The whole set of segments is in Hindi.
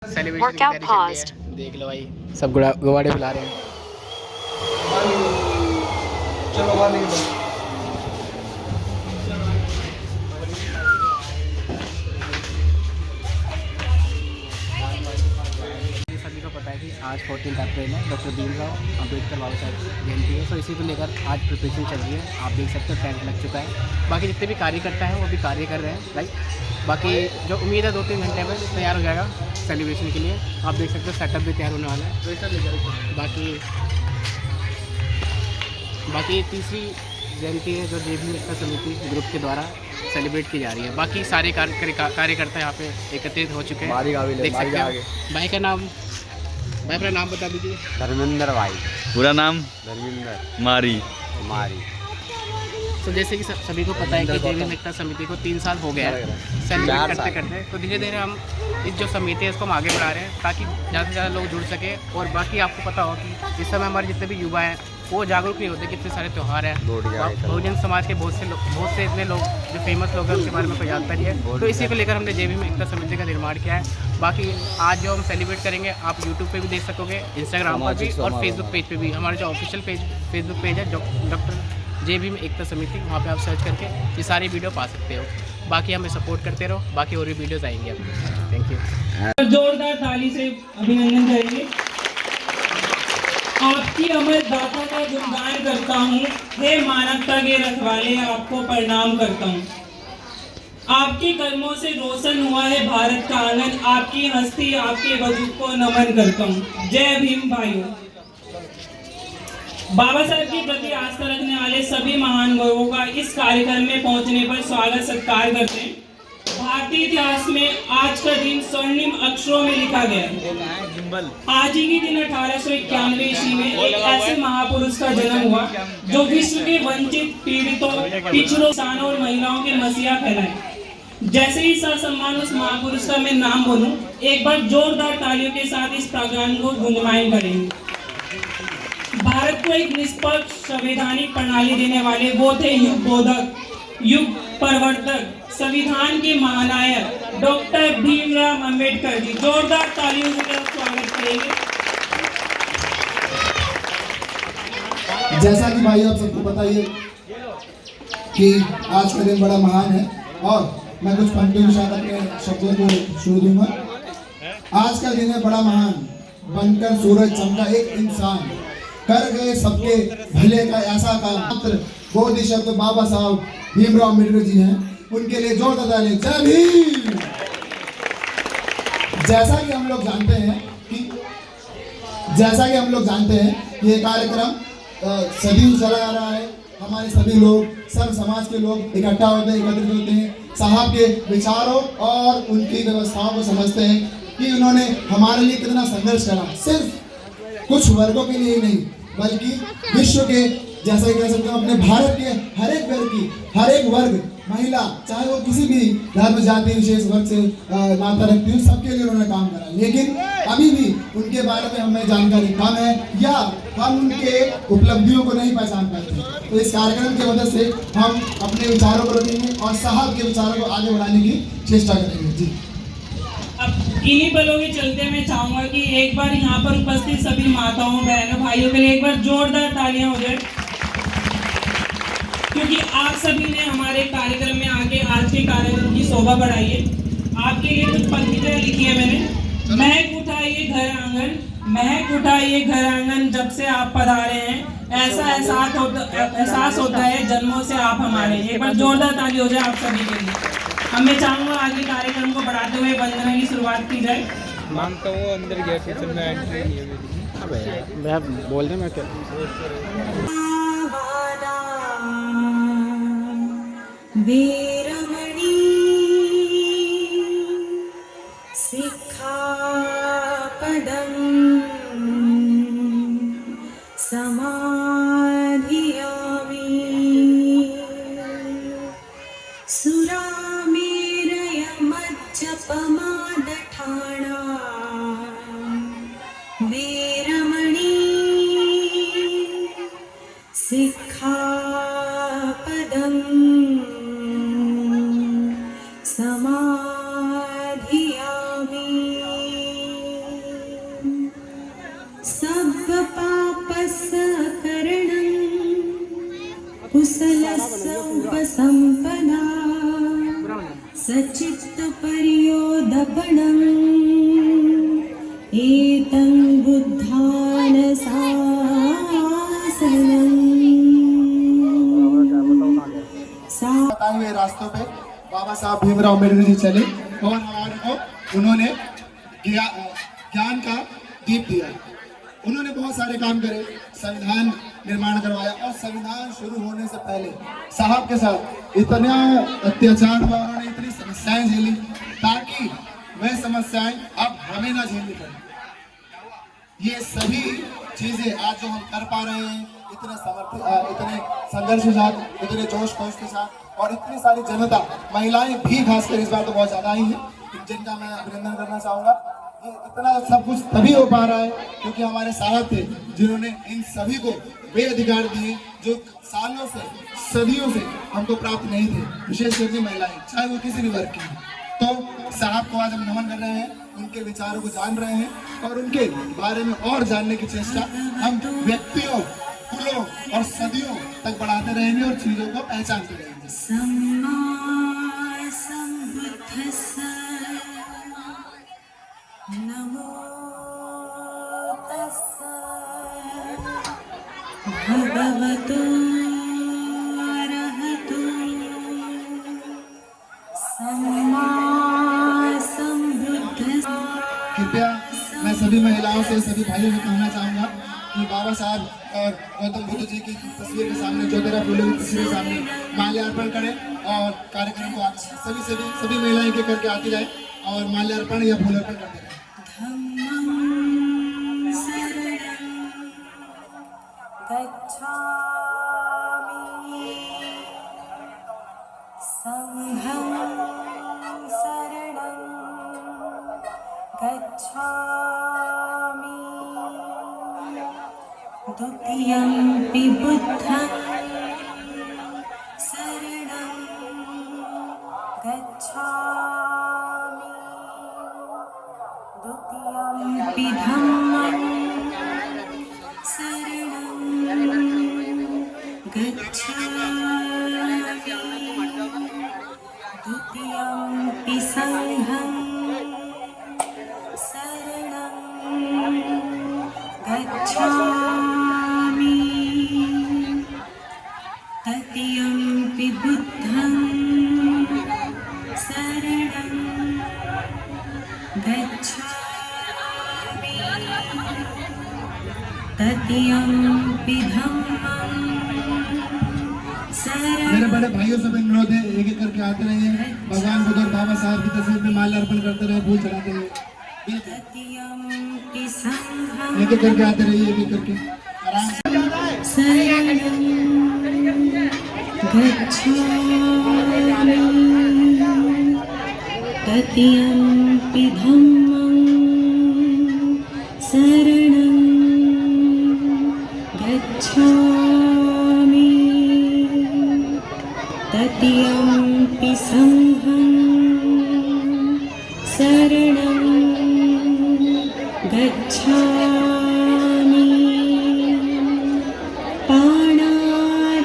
सेलिब्रेशन की तैयारी चल रही है, देख लो भाई सब गुब्बारे फुला रहे हैं। चलो बाहर निकलो। सभी को पता है कि आज 14 अप्रैल है, डॉक्टर भीमराव अम्बेडकर बाबा साहब जयंती है, तो इसी को लेकर आज प्रिपरेशन चल रही है। आप देख सकते हो टेंट लग चुका है, बाकी जितने भी कार्यकर्ता हैं वो भी कार्य कर रहे हैं राइट। बाकी जो उम्मीद है 2-3 घंटे में तैयार हो जाएगा सेलिब्रेशन के लिए। आप देख सकते हो सेटअप भी तैयार होने वाला है। बाकी तीसरी जयंती है जो JB एकता समिति ग्रुप के द्वारा सेलिब्रेट की जा रही है। बाकी सारे कार्यकर्ता यहाँ पे एकत्रित हो चुके हैं, देख सकते हैं। भाई का नाम, भाई अपना नाम बता दीजिए। धर्मेंद्र भाई। पूरा नाम? धर्मेंद्र मारी। तो जैसे कि सभी को पता है कि JB एकता समिति को 3 साल हो गया है सेलिब्रेट करते करते, तो धीरे धीरे हम इस जो समिति है इसको हम आगे बढ़ा रहे हैं ताकि ज़्यादा से ज़्यादा लोग जुड़ सके। और बाकी आपको पता हो कि इस समय हमारे जितने भी युवा हैं वो जागरूक नहीं होते, कितने सारे त्यौहार हैं। बहुजन समाज के बहुत से इतने लोग जो फेमस लोग हैं उनके बारे में कोई जानता नहीं है, तो इसी को लेकर हमने JB एकता समिति का निर्माण किया है। बाकी आज जो हम सेलिब्रेट करेंगे आप यूट्यूब पे भी देख सकोगे, इंस्टाग्राम पर भी और फेसबुक पेज पे भी। हमारा जो ऑफिशियल फेसबुक पेज है डॉक्टर JB एकता समिति, वहाँ पे आप सर्च करके ये सारी वीडियो पा सकते हो। बाकी हमें सपोर्ट करते रहो, बाकी और भी वीडियोस आएंगे अब। Thank you. जोरदार ताली से अभिनंदन करेंगे। आपकी अमर गाथा का गुणगान करता हूँ, हे मानवता के रखवाले आपको प्रणाम करता हूँ। आपके कर्मों से रोशन हुआ है भारत का आंगन, आपकी हस्ती आपके वजूद को नमन करता हूँ। जय भीम भाइयों। बाबा साहब के प्रति आस्था रखने वाले सभी महानुभावों का इस कार्यक्रम में पहुंचने पर स्वागत सत्कार करते हैं। भारतीय इतिहास में आज का दिन स्वर्णिम अक्षरों में लिखा गया है। आज ही के दिन 1891 ईस्वी में एक ऐसे महापुरुष का जन्म हुआ जो विश्व के वंचित, पीड़ितों, पिछड़ों, किसानों और महिलाओं के मसीहा कहलाए। जैसे ही ससम्मान उस महापुरुष का मैं नाम बोलूं, एक बार जोरदार तालियों के साथ इस प्रोग्राम को गुंजयमान करेंगे। भारत को एक निष्पक्ष संवैधानिक प्रणाली देने वाले वो थे युग बोधक, युग प्रवर्तक, संविधान के महानायक डॉक्टर भीमराव अम्बेडकर जी। जोरदार तालियों से स्वागत करेंगे। जैसा कि भाई आप सबको पता ही है कि आज का दिन बड़ा महान है और मैं कुछ पंक्तियों के साथ अपने शब्दों को शुरू दूंगा। आज का दिन है बड़ा महान, बनकर सूरज चमका एक इंसान, कर गए सबके भले का ऐसा काम। मात्र बोधि शब्द बाबा साहब भीमराव अम्बेडकर जी हैं, उनके लिए जोरदार ताली। जय भीम। जैसा कि हम लोग जानते हैं कि ये कार्यक्रम सदी चला आ रहा है। हमारे सभी लोग, सब समाज के लोग इकट्ठा होते हैं, एकत्रित होते हैं, साहब के विचारों और उनकी व्यवस्थाओं को समझते हैं कि उन्होंने हमारे लिए कितना संघर्ष करा। सिर्फ कुछ वर्गों के लिए नहीं बल्कि विश्व के, जैसा कह सकते हो अपने भारत के हर एक वर्ग, महिला, चाहे वो किसी भी धर्म, जाति, विशेष वर्ग से नाता रखती हो, सबके लिए उन्होंने काम करा। लेकिन अभी भी उनके बारे में हमें जानकारी कम है या हम उनके उपलब्धियों को नहीं पहचान पाते। तो इस कार्यक्रम की वजह से हम अपने विचारों को रखेंगे और साहब के विचारों को आगे बढ़ाने की चेष्टा करेंगे। जी, अब इन्हीं पलों के चलते मैं चाहूंगा कि एक बार यहाँ पर उपस्थित सभी माताओं, बहनों, भाइयों के लिए एक बार जोरदार तालियां हो जाए, क्योंकि आप सभी ने हमारे कार्यक्रम में आके आज के कार्यक्रम की शोभा बढ़ाई है। आपके लिए कुछ पंक्तियां लिखी है मैंने। महक उठाइए घर आंगन जब से आप पधारे हैं, ऐसा एहसास होता है जन्मों से आप हमारे। एक बार जोरदार ताली हो जाए आप सभी के लिए। अब मैं चाहूंगा आगे कार्यक्रम को बढ़ाते हुए वंदना की शुरुआत की जाए। मानता हूँ अंदर गया किचन में एंट्री नहीं है मेरी। मैं बोल रहे मैं क्या वीरमणि सिक्खापदं समाधियामि सुरामेरय मज्जपमादठाना वीरमणि सिक्खापदं समाधियामि। कुशलसम्पदा सचित्तपर्योदपणम् एतं बुद्धानशासनम्। बताए हुए रास्तों पे बाबा साहब भीमराव अम्बेडकर जी चले और हमारे को उन्होंने ज्ञान का दीप दिया। उन्होंने बहुत सारे काम करे, संविधान निर्माण करवाया और संविधान शुरू होने से पहले साहब के साथ इतना अत्याचार हुआ, उन्होंने इतनी समस्याएं झेली ताकि वह समस्याएं अब हमें ना झेलनी पड़े। ये सभी चीजें आज जो हम कर पा रहे हैं इतने संघर्ष के साथ, इतने जोश खौश के साथ और इतनी सारी जनता, महिलाएं भी खासकर इस बार तो बहुत ज्यादा ही है, जिनका मैं अभिनंदन करना चाहूंगा। ये इतना सब कुछ तभी हो पा रहा है क्योंकि हमारे साहब थे जिन्होंने इन सभी को वे अधिकार दिए जो सालों से, सदियों से हमको प्राप्त नहीं थे, विशेष करके महिलाएं, चाहे वो किसी भी वर्ग की। तो साहब को आज हम नमन कर रहे हैं, उनके विचारों को जान रहे हैं और उनके बारे में और जानने की चेष्टा हम व्यक्तियों, कुलों और सदियों तक बढ़ाते रहेंगे और चीजों को पहचानते रहेंगे। सम्मा सम्बुद्धस्स नमो तस्स भगवतो अरहतो सम्मा सम्बुद्धस्स। कृपया मैं सभी महिलाओं से, सभी भाइयों से कहना चाहूंगा कि बाबा साहब और गौतम बुद्ध जी की तस्वीर के सामने, ज्योतिराव फुले की तस्वीर के सामने माल्यार्पण करें और कार्यक्रम को आगे सभी महिलाएं एक करके आती जाए और माल्यार्पण या फूलार्पण करते रहे। धम्मं शरणं गच्छामि संघं शरणं गच्छामि द्वितीयंपि बुद्धं शरणं गच्छामि द्वितीयंपि धम्मं शरणं गच्छामि द्वितीयंपि संघं शरणं गच्छामि तृतीयंपि बुद्धं शरणं गच्छामि तृतीयंपि धम्मं शरणं। मेरे बड़े भाइयों से भी अनुरोध है, एक एक करके आते रहिए, भगवान बुद्ध और बाबा साहब की तस्वीर पे माल्यार्पण करते रहे, फूल चढ़ाते रहे, तृतीयंपि संघं एक एक करके आते रहिए, एक एक करके आराम से। शरणं गच्छामि तृतीयंपि धम्मं शरणं गच्छामि तृतीयंपि संघं शरणं गच्छामि पाणातिपाता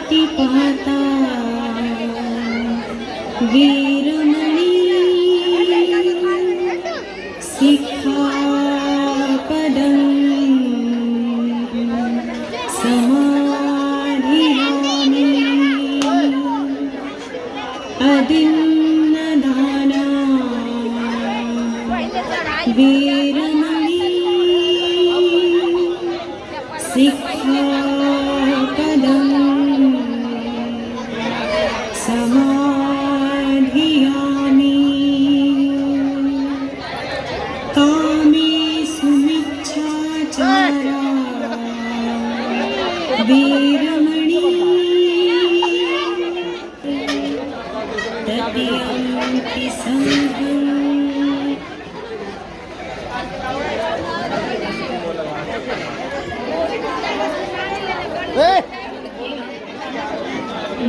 वीरमणि सिक्खापदं समाधियामि अदिन्नदाना वीरमणि सिक्खापदं समाधियामि कामेषु मिच्छाचारा वीरमणि तृतीयंपि संघं।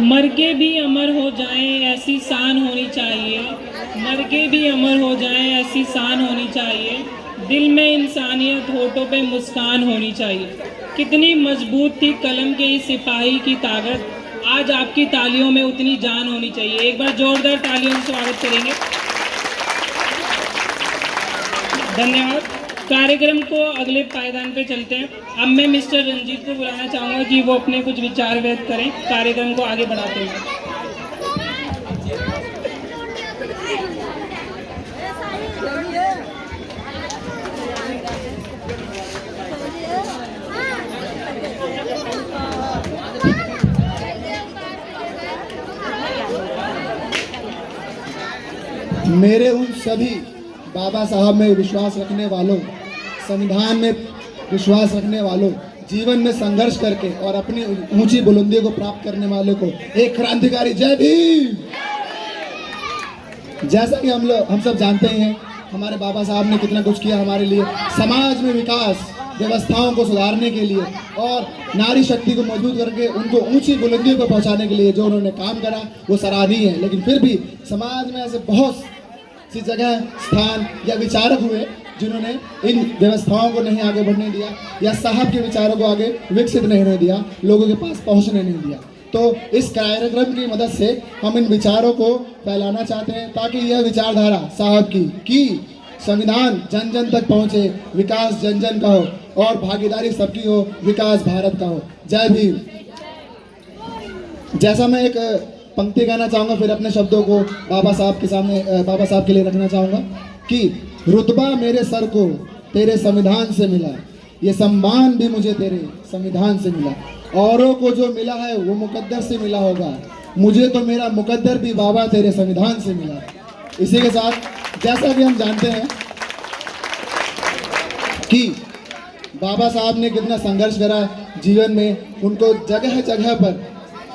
मर के भी अमर हो जाएं ऐसी शान होनी चाहिए, मर के भी अमर हो जाएं ऐसी शान होनी चाहिए, दिल में इंसानियत, होठों पे मुस्कान होनी चाहिए। कितनी मजबूत थी कलम के इस सिपाही की ताकत, आज आपकी तालियों में उतनी जान होनी चाहिए। एक बार जोरदार तालियों से स्वागत करेंगे। धन्यवाद। कार्यक्रम को अगले पायदान पे चलते हैं। अब मैं मिस्टर रंजीत को बुलाना चाहूँगा कि वो अपने कुछ विचार व्यक्त करें कार्यक्रम को आगे बढ़ाते हुए। मेरे उन सभी बाबा साहब में विश्वास रखने वालों, संविधान में विश्वास रखने वालों, जीवन में संघर्ष करके और अपनी ऊंची बुलंदियों को प्राप्त करने वालों को एक क्रांतिकारी जय भीम। जैसा कि हम सब जानते हैं, हमारे बाबा साहब ने कितना कुछ किया हमारे लिए, समाज में विकास व्यवस्थाओं को सुधारने के लिए और नारी शक्ति को मजबूत करके उनको ऊंची बुलंदियों को पहुंचाने के लिए जो उन्होंने काम करा वो सराहनीय है। लेकिन फिर भी समाज में ऐसे बहुत सी जगह, स्थान या विचारक हुए जिन्होंने इन व्यवस्थाओं को नहीं आगे बढ़ने दिया या साहब के विचारों को आगे विकसित नहीं होने दिया, लोगों के पास पहुंचने नहीं दिया। तो इस कार्यक्रम की मदद से हम इन विचारों को फैलाना चाहते हैं ताकि यह विचारधारा साहब की संविधान जन जन तक पहुंचे, विकास जन जन का हो और भागीदारी सबकी हो, विकास भारत का हो। जय भीम। जैसा मैं एक पंक्ति गाना चाहूँगा, फिर अपने शब्दों को बाबा साहब के सामने, बाबा साहब के लिए रखना चाहूँगा कि रुतबा मेरे सर को तेरे संविधान से मिला, ये सम्मान भी मुझे तेरे संविधान से मिला, औरों को जो मिला है वो मुकद्दर से मिला होगा, मुझे तो मेरा मुकद्दर भी बाबा तेरे संविधान से मिला। इसी के साथ जैसा कि हम जानते हैं कि बाबा साहब ने कितना संघर्ष करा जीवन में, उनको जगह जगह पर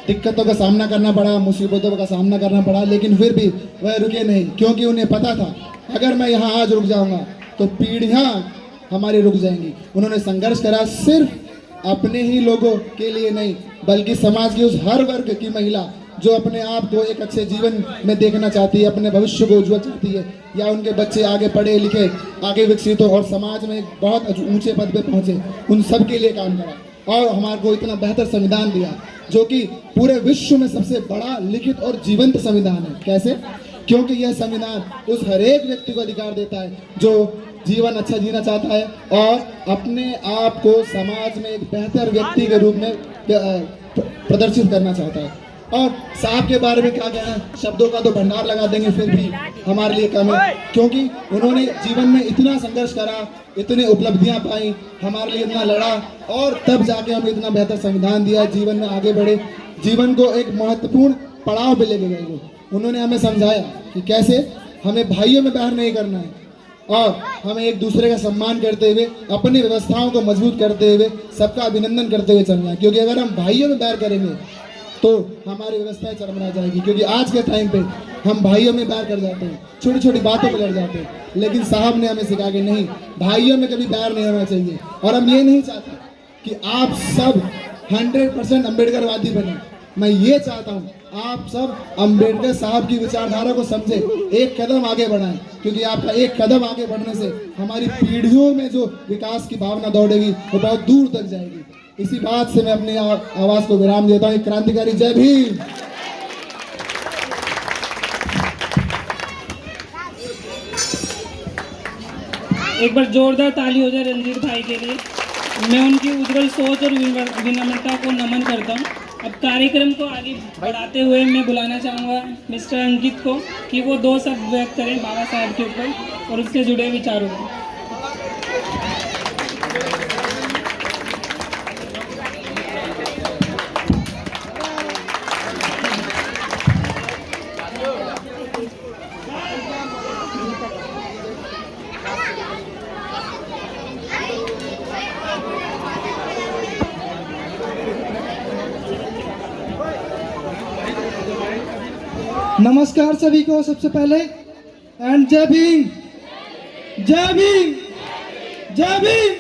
दिक्कतों का सामना करना पड़ा, मुसीबतों का सामना करना पड़ा, लेकिन फिर भी वह रुके नहीं, क्योंकि उन्हें पता था अगर मैं यहाँ आज रुक जाऊँगा तो पीढ़ियाँ हमारी रुक जाएंगी। उन्होंने संघर्ष करा सिर्फ अपने ही लोगों के लिए नहीं, बल्कि समाज की उस हर वर्ग की महिला जो अपने आप को एक अच्छे जीवन में देखना चाहती है, अपने भविष्य को उज्ज्वल चाहती है, या उनके बच्चे आगे पढ़े लिखे, आगे विकसित हो और समाज में बहुत ऊंचे पद पे पहुँचे, उन सब के लिए काम करा और हमारे को इतना बेहतर संविधान दिया जो कि पूरे विश्व में सबसे बड़ा लिखित और जीवंत संविधान है। कैसे? क्योंकि यह संविधान उस हर एक व्यक्ति को अधिकार देता है जो जीवन अच्छा जीना चाहता है और अपने आप को समाज में एक बेहतर व्यक्ति के रूप में प्रदर्शित करना चाहता है। और साहब के बारे में क्या कहना, शब्दों का तो भंडार लगा देंगे, फिर भी हमारे लिए कम है, क्योंकि उन्होंने जीवन में इतना संघर्ष करा, इतनी उपलब्धियां पाई, हमारे लिए इतना लड़ा और तब जाके हमें इतना बेहतर संविधान दिया, जीवन में आगे बढ़े, जीवन को एक महत्वपूर्ण पड़ाव पे लेके गए वो। उन्होंने हमें समझाया कि कैसे हमें भाइयों में बैर नहीं करना है और हमें एक दूसरे का सम्मान करते हुए, अपनी व्यवस्थाओं को मजबूत करते हुए, सबका अभिनंदन करते हुए चलना है। क्योंकि अगर हम भाइयों में बैर करेंगे तो हमारी व्यवस्थाएं चरमरा जाएगी। क्योंकि आज के टाइम पे हम भाइयों में बैर कर जाते हैं, छोटी छोटी बातों पे लड़ जाते हैं, लेकिन साहब ने हमें सिखा कि नहीं, भाइयों में कभी बैर नहीं होना चाहिए। और हम ये नहीं चाहते कि आप सब 100% अम्बेडकरवादी बने, मैं ये चाहता हूँ आप सब अम्बेडकर साहब की विचारधारा को समझे, एक कदम आगे बढ़ाएं, क्योंकि आपका एक कदम आगे बढ़ने से हमारी पीढ़ियों में जो विकास की भावना दौड़ेगी वो बहुत दूर तक जाएगी। इसी बात से मैं अपनी आवाज को विराम देता हूँ। क्रांतिकारी जय भीम। एक बार जोरदार ताली हो जाए रंजीत भाई के लिए। मैं उनकी उज्जवल सोच और विनम्रता को नमन करता हूँ। अब कार्यक्रम को आगे बढ़ाते हुए मैं बुलाना चाहूँगा मिस्टर अंकित को कि वो 2 शब्द व्यक्त करें बाबा साहब के ऊपर और उससे जुड़े विचारों को। नमस्कार सभी को सबसे पहले एंड जय भीम, जय भीम, जय भीम।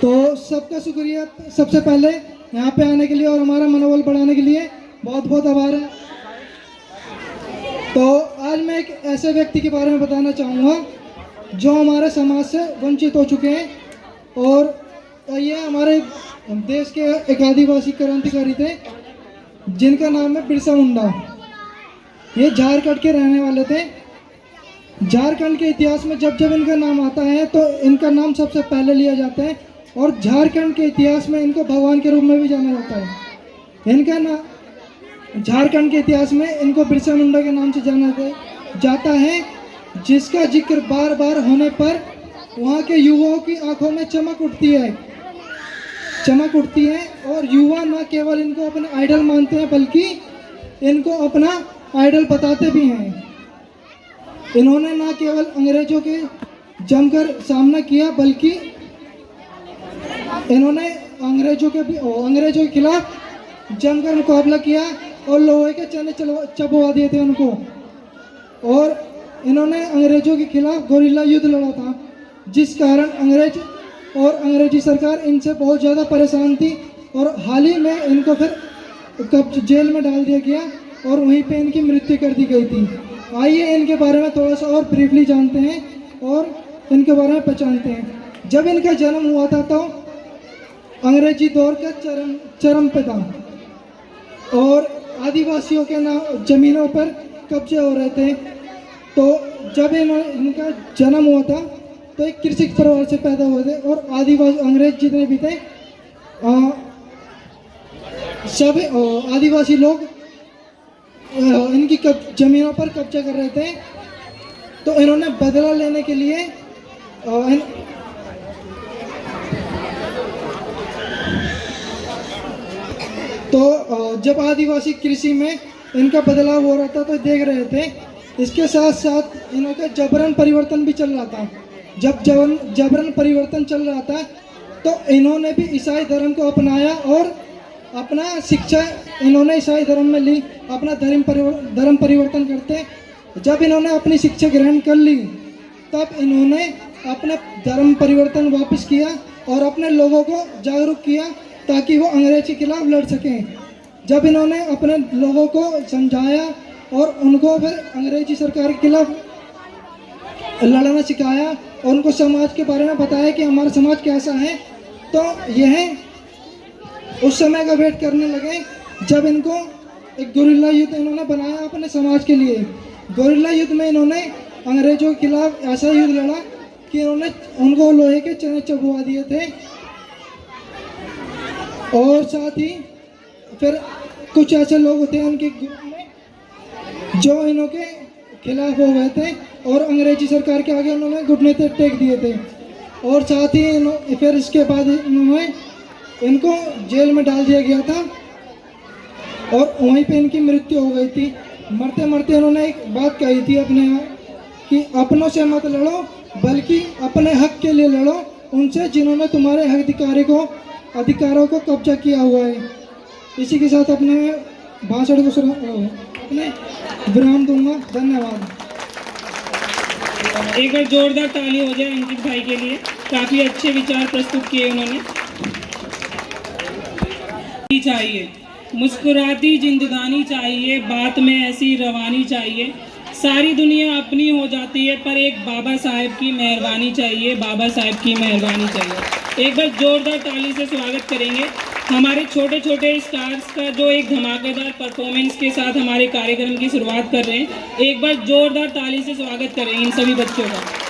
तो सबका शुक्रिया सबसे पहले यहाँ पे आने के लिए और हमारा मनोबल बढ़ाने के लिए बहुत बहुत आभार है। तो आज मैं एक ऐसे व्यक्ति के बारे में बताना चाहूँगा जो हमारे समाज से वंचित हो चुके हैं और ये हमारे देश के एक आदिवासी क्रांतिकारी थे जिनका नाम है बिरसा मुंडा। ये झारखंड के रहने वाले थे। झारखंड के इतिहास में जब जब इनका नाम आता है तो इनका नाम सबसे पहले लिया जाता है और झारखंड के इतिहास में इनको भगवान के रूप में भी जाना जाता है। इनका नाम झारखंड के इतिहास में इनको बिरसा मुंडा के नाम से जाना जाता है, जिसका जिक्र बार बार होने पर वहाँ के युवाओं की आंखों में चमक उठती है और युवा न केवल इनको अपना आइडल मानते हैं बल्कि इनको अपना आइडल बताते भी हैं। इन्होंने न केवल अंग्रेजों के जमकर सामना किया बल्कि इन्होंने अंग्रेजों के खिलाफ जमकर मुकाबला किया और लोहे के चने चबवा दिए थे उनको। और इन्होंने अंग्रेजों के खिलाफ गोरिल्ला युद्ध लड़ा था, जिस कारण अंग्रेजी सरकार इनसे बहुत ज़्यादा परेशान थी और हाल ही में इनको फिर जेल में डाल दिया गया और वहीं पे इनकी मृत्यु कर दी गई थी। आइए इनके बारे में थोड़ा सा और ब्रीफली जानते हैं और इनके बारे में पहचानते हैं। जब इनका जन्म हुआ था तो अंग्रेजी दौर का चरम पे था और आदिवासियों के जमीनों पर कब्जे हो रहे थे। तो जब इनका जन्म हुआ था तो एक कृषि परिवार से पैदा हुए थे और आदिवासी अंग्रेज जितने भी थे सब आदिवासी लोग इनकी जमीनों पर कब्जा कर रहे थे। तो इन्होंने बदला लेने के लिए जब आदिवासी कृषि में इनका बदलाव हो रहा था तो देख रहे थे। इसके साथ साथ इनका जबरन परिवर्तन भी चल रहा था। जब जबरन परिवर्तन चल रहा था तो इन्होंने भी ईसाई धर्म को अपनाया और अपना शिक्षा इन्होंने ईसाई धर्म में ली। अपना धर्म परिवर्तन करते जब इन्होंने अपनी शिक्षा ग्रहण कर ली तब इन्होंने अपना धर्म परिवर्तन वापस किया और अपने लोगों को जागरूक किया ताकि वो अंग्रेज के खिलाफ लड़ सकें। जब इन्होंने अपने लोगों को समझाया और उनको फिर अंग्रेजी सरकार के खिलाफ लड़ना सिखाया और उनको समाज के बारे में बताया कि हमारा समाज कैसा है, तो यह उस समय का वेट करने लगे जब इनको एक गोरिल्ला युद्ध इन्होंने बनाया अपने समाज के लिए। गोरिल्ला युद्ध में इन्होंने अंग्रेजों के खिलाफ ऐसा युद्ध लड़ा कि इन्होंने उनको लोहे के चने चबवा दिए थे और साथ ही फिर कुछ ऐसे लोग होते हैं उनके ग्रुप में जो इन्हों के खिलाफ हो गए थे और अंग्रेजी सरकार के आगे उन्होंने घुटने टेक दिए थे। और साथ ही फिर इसके बाद इनको जेल में डाल दिया गया था और वहीं पे इनकी मृत्यु हो गई थी। मरते मरते उन्होंने एक बात कही थी अपने कि अपनों से मत लड़ो बल्कि अपने हक के लिए लड़ो उनसे जिन्होंने तुम्हारे अधिकारों को कब्जा किया हुआ है। इसी के साथ अपने भाषण को अपने विराम दूंगा। धन्यवाद। एक बार जोरदार ताली हो जाए अंकित भाई के लिए, काफी अच्छे विचार प्रस्तुत किए उन्होंने। चाहिए मुस्कुराती जिंदगानी चाहिए, बात में ऐसी रवानी चाहिए, सारी दुनिया अपनी हो जाती है पर एक बाबा साहेब की मेहरबानी चाहिए, बाबा साहेब की मेहरबानी चाहिए। एक बार जोरदार ताली से स्वागत करेंगे हमारे छोटे छोटे स्टार्स का जो एक धमाकेदार परफॉर्मेंस के साथ हमारे कार्यक्रम की शुरुआत कर रहे हैं। एक बार जोरदार ताली से स्वागत करेंगे इन सभी बच्चों का।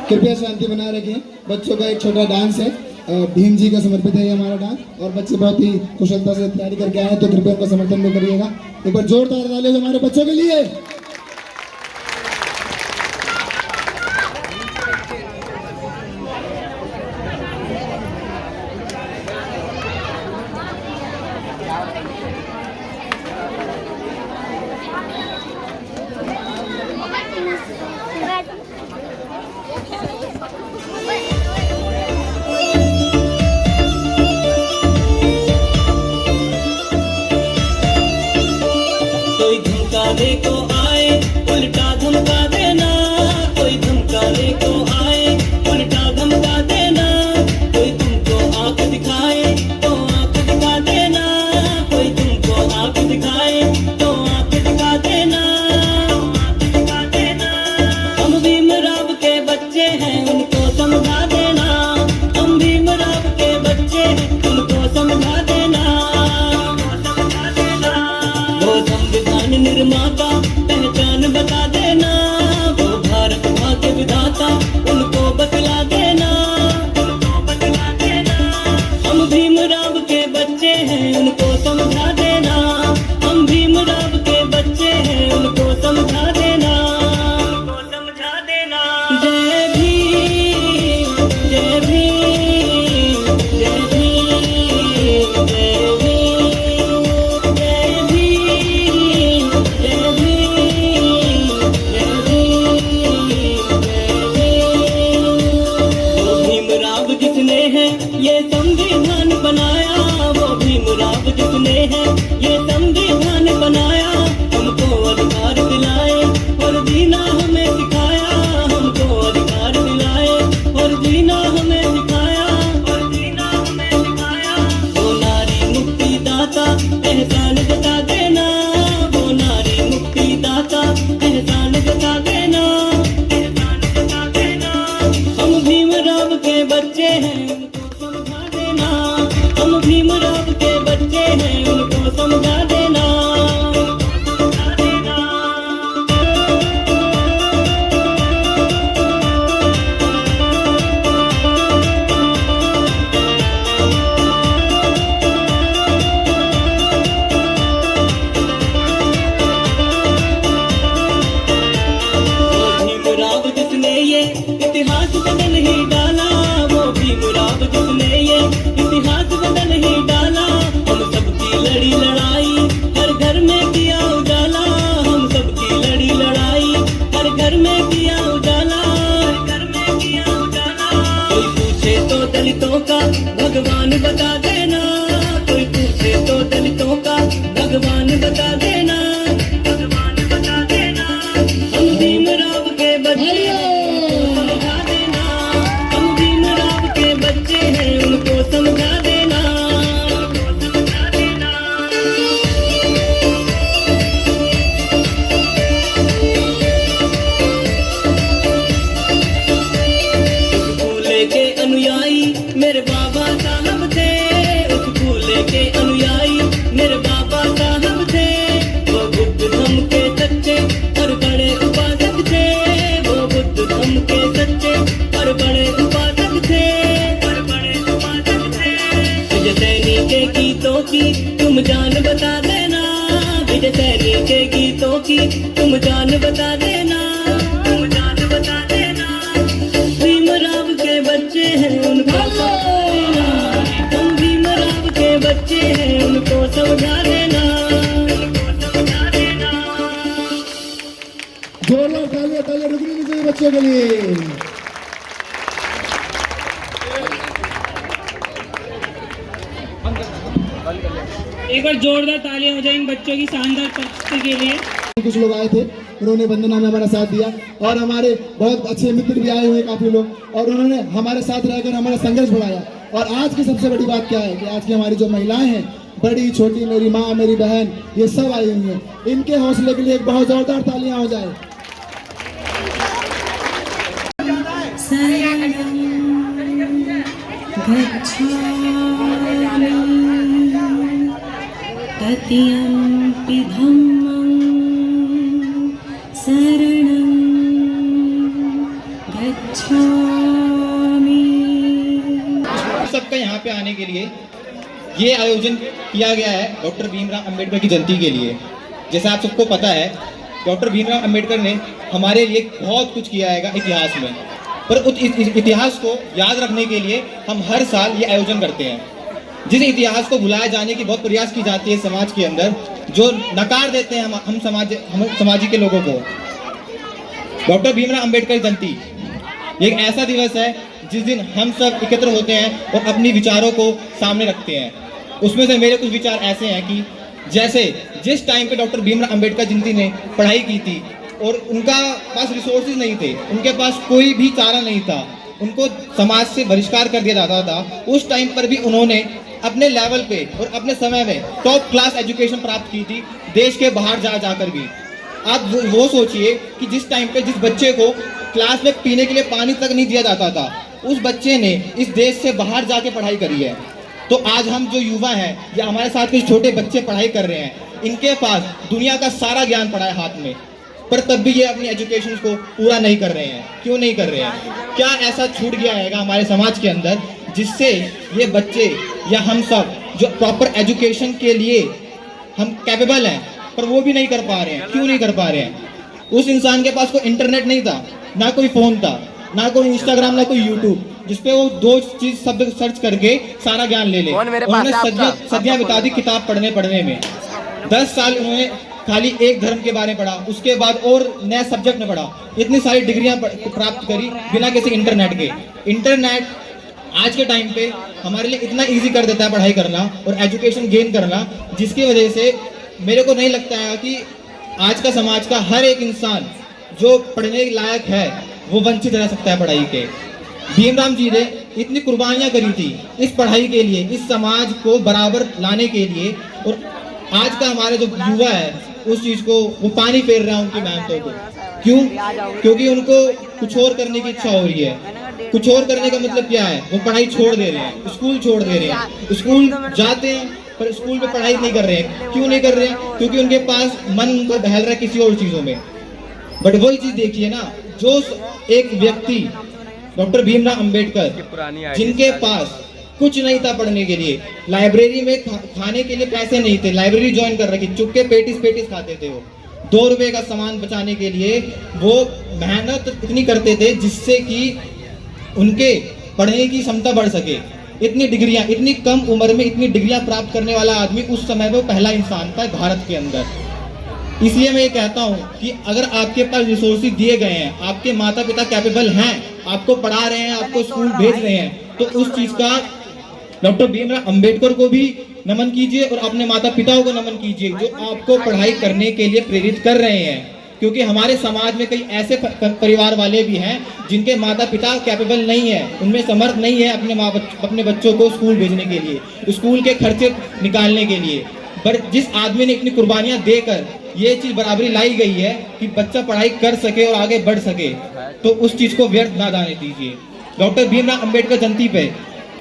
कृपया शांति बनाए रखें। बच्चों का एक छोटा डांस है, भीम जी का समर्पित है ये हमारा डांस और बच्चे बहुत ही कुशलता से तैयारी करके आए हैं, तो कृपया उनका समर्थन भी करिएगा। एक बार जोरदार तालियां हमारे बच्चों के लिए। धमकाने को आए उल्टा धमका देना, कोई धमकाने को आए उल्टा धमका देना, कोई तुमको आंख दिखाए तो आंख दिखा देना, कोई तुमको आंख दिखाए तो आंख दिखा देना, आंख दिखा देना। हम भीमराव के बच्चे हैं उनको समझा देना, हम भीमराव के बच्चे हैं उनको समझा देना, समझा देना। वो संविधान निर्माता पहचान बता देना, वो भारत माँ के विधाता उनको बतला देना, उनको बतला देना। हम भीमराव के बच्चे हैं उनको समझा देना, हम भीमराव के बच्चे हैं उनको समझा देना, उनको समझा देना। जय भीम जय भीम जय भीम जय भीम जय भीम जय भीम जय भीम जय भीम। वो भीमराव जिसने है ये संविधान बनाया, वो भीमराव जिसने है ये संविधान बनाया, हमको अधिकार दिलाए और जीना हमें सिखाया, हमको अधिकार दिलाए और जीना हमें सिखाया, और जीना हमें सिखाया। वो नारी मुक्ति दाता एहसान जता देना, वो नारी मुक्ति दाता एहसान जता देना, एहसान जता देना। हम भीमराव के बच्चे हैं उनको समझा देना, हम भीमराव के बच्चे हैं उनको समझा देना, उनको समझा देना। वो भीमराव जिसने ये इतिहास बदल ही डाला, वो भीमराव जिसने ये इतिहास बदल ही डाला। हम सबकी लड़ी लड़ाई हर घर में किया उजाला, हम सबकी लड़ी लड़ाई हर घर में किया उजाला, हर घर में किया उजाला। कोई पूछे तो दलितों का भगवान बता देना, कोई पूछे तो दलितों का भगवान बता देना, भगवान बता देना। हम भीमराव के बच्चे हैं उनको समझा देना, हम भीमराव के बच्चे हैं उनको समझा देना, उनको समझा देना। उस फूले के अनुयायी मेरे बाबा साहब थे, उस फूले के अनुयायी मेरे बाबा साहब थे। वो बुद्ध धर्म के सच्चे और बड़े उपासक थे, वो बुद्ध धर्म के सच्चे और बड़े उपासक थे, और बड़े उपासक थे। विजय सैनी के गीतों की तुम जान बता देना, विजय सैनी के गीतों की तुम जान बता देना, तुम जान बता देना। भीमराव के बच्चे हैं उनको समझा देना, हम भीमराव के बच्चे हैं उनको समझा देना, उनको समझा देना। जोरदार तालियां तालियां रुकनी नहीं चाहिए बच्चों के लिए। एक बार जोरदार तालियां हो जाएंगी बच्चों की शानदार प्रस्तुति के लिए। कुछ लोग आए थे, उन्होंने वंदना में हमारा साथ दिया और हमारे बहुत अच्छे मित्र भी आए हुए काफी लोग, और उन्होंने हमारे साथ रहकर हमारा संघर्ष बढ़ाया। और आज की सबसे बड़ी बात क्या है कि आज की हमारी जो महिलाएं हैं, बड़ी छोटी, मेरी माँ, मेरी बहन, ये सब आई हुई हैं। इनके हौसले के लिए एक बहुत जोरदार तालियां हो जाए। तत्यंपि धम्मं शरणं गच्छामि। सबका यहाँ पे आने के लिए ये आयोजन किया गया है डॉक्टर भीमराव अंबेडकर की जयंती के लिए। जैसा आप सबको पता है, डॉक्टर भीमराव अंबेडकर ने हमारे लिए बहुत कुछ किया है इतिहास में, पर उस इतिहास को याद रखने के लिए हम हर साल ये आयोजन करते हैं। जिस इतिहास को भुलाए जाने की बहुत प्रयास की जाती है समाज के अंदर, जो नकार देते हैं हम समाज के लोगों को। डॉक्टर भीमराव अंबेडकर जयंती ये एक ऐसा दिवस है जिस दिन हम सब एकत्र होते हैं और अपनी विचारों को सामने रखते हैं। उसमें से मेरे कुछ विचार ऐसे हैं कि जैसे जिस टाइम पे डॉक्टर भीमराव अंबेडकर जयंती ने पढ़ाई की थी और उनका पास रिसोर्सेज नहीं थे, उनके पास कोई भी चारा नहीं था, उनको समाज से बहिष्कार कर दिया जाता था, उस टाइम पर भी उन्होंने अपने लेवल पे और अपने समय में टॉप क्लास एजुकेशन प्राप्त की थी, देश के बाहर जाकर भी। आप वो सोचिए कि जिस टाइम पे जिस बच्चे को क्लास में पीने के लिए पानी तक नहीं दिया जाता था, उस बच्चे ने इस देश से बाहर जाके पढ़ाई करी है। तो आज हम जो युवा हैं या हमारे साथ कुछ छोटे बच्चे पढ़ाई कर रहे हैं, इनके पास दुनिया का सारा ज्ञान पड़ा है हाथ में, पर तब भी ये अपनी एजुकेशन को पूरा नहीं कर रहे हैं। क्यों नहीं कर रहे हैं? क्या ऐसा छूट गया है हमारे समाज के अंदर जिससे ये बच्चे या हम सब जो प्रॉपर एजुकेशन के लिए हम कैपेबल हैं, पर वो भी नहीं कर पा रहे हैं? क्यों नहीं कर पा रहे हैं? उस इंसान के पास कोई इंटरनेट नहीं था, ना कोई फ़ोन था, ना कोई इंस्टाग्राम, ना कोई यूट्यूब, जिसपे वो दो चीज शब्द सर्च करके सारा ज्ञान ले ले। उन्होंने सदियां बिता दी किताब पढ़ने में। 10 साल उन्होंने खाली एक धर्म के बारे में पढ़ा, उसके बाद और नया सब्जेक्ट में पढ़ा, इतनी सारी डिग्रियां प्राप्त करी बिना किसी इंटरनेट के। इंटरनेट आज के टाइम पे हमारे लिए इतना इजी कर देता है पढ़ाई करना और एजुकेशन गेन करना, जिसकी वजह से मेरे को नहीं लगता है कि आज का समाज का हर एक इंसान जो पढ़ने लायक है वो वंचित रह सकता है पढ़ाई के। भीमराव जी ने इतनी कुर्बानियां करी थी इस पढ़ाई के लिए, इस समाज को बराबर लाने के लिए, और आज का हमारे जो युवा है उस चीज को वो पानी फेर रहा है उनकी मेहनतों को। क्यों? क्योंकि उनको कुछ और करने की इच्छा हो रही है। कुछ और करने का मतलब क्या है? वो पढ़ाई छोड़ दे रहे हैं, स्कूल छोड़ दे रहे हैं, स्कूल जाते हैं पर स्कूल में पढ़ाई नहीं कर रहे हैं। क्यों नहीं कर रहे हैं? क्योंकि उनके पास मन उनको बहल रहा है किसी और चीजों में। बट वही चीज देखिए ना, जो एक व्यक्ति डॉक्टर भीमराव अंबेडकर जिनके पास कुछ नहीं था पढ़ने के लिए, लाइब्रेरी में खाने के लिए पैसे नहीं थे, लाइब्रेरी ज्वाइन कर रखी, चुपके पेटिस खाते थे वो, 2 रुपए का सामान बचाने के लिए वो मेहनत इतनी करते थे जिससे कि उनके पढ़ने की क्षमता बढ़ सके। इतनी डिग्रियां, इतनी कम उम्र में इतनी डिग्रियां प्राप्त करने वाला आदमी उस समय में पहला इंसान था भारत के अंदर। इसलिए मैं ये कहता हूँ कि अगर आपके पास रिसोर्सेज दिए गए हैं, आपके माता पिता कैपेबल हैं, आपको पढ़ा रहे हैं, आपको स्कूल भेज रहे हैं, तो उस चीज का डॉक्टर भीमराव अंबेडकर को भी नमन कीजिए और अपने माता पिताओं को नमन कीजिए जो आपको पढ़ाई करने के लिए प्रेरित कर रहे हैं। क्योंकि हमारे समाज में कई ऐसे परिवार वाले भी हैं जिनके माता पिता कैपेबल नहीं है, उनमें समर्थ नहीं है अपने बच्चों को स्कूल भेजने के लिए, स्कूल के खर्चे निकालने के लिए। पर जिस आदमी ने इतनी कुर्बानियां देकर ये चीज बराबरी लाई गई है कि बच्चा पढ़ाई कर सके और आगे बढ़ सके, तो उस चीज को व्यर्थ ना जाने दीजिए। डॉक्टर भीमराव अंबेडकर जयंती पे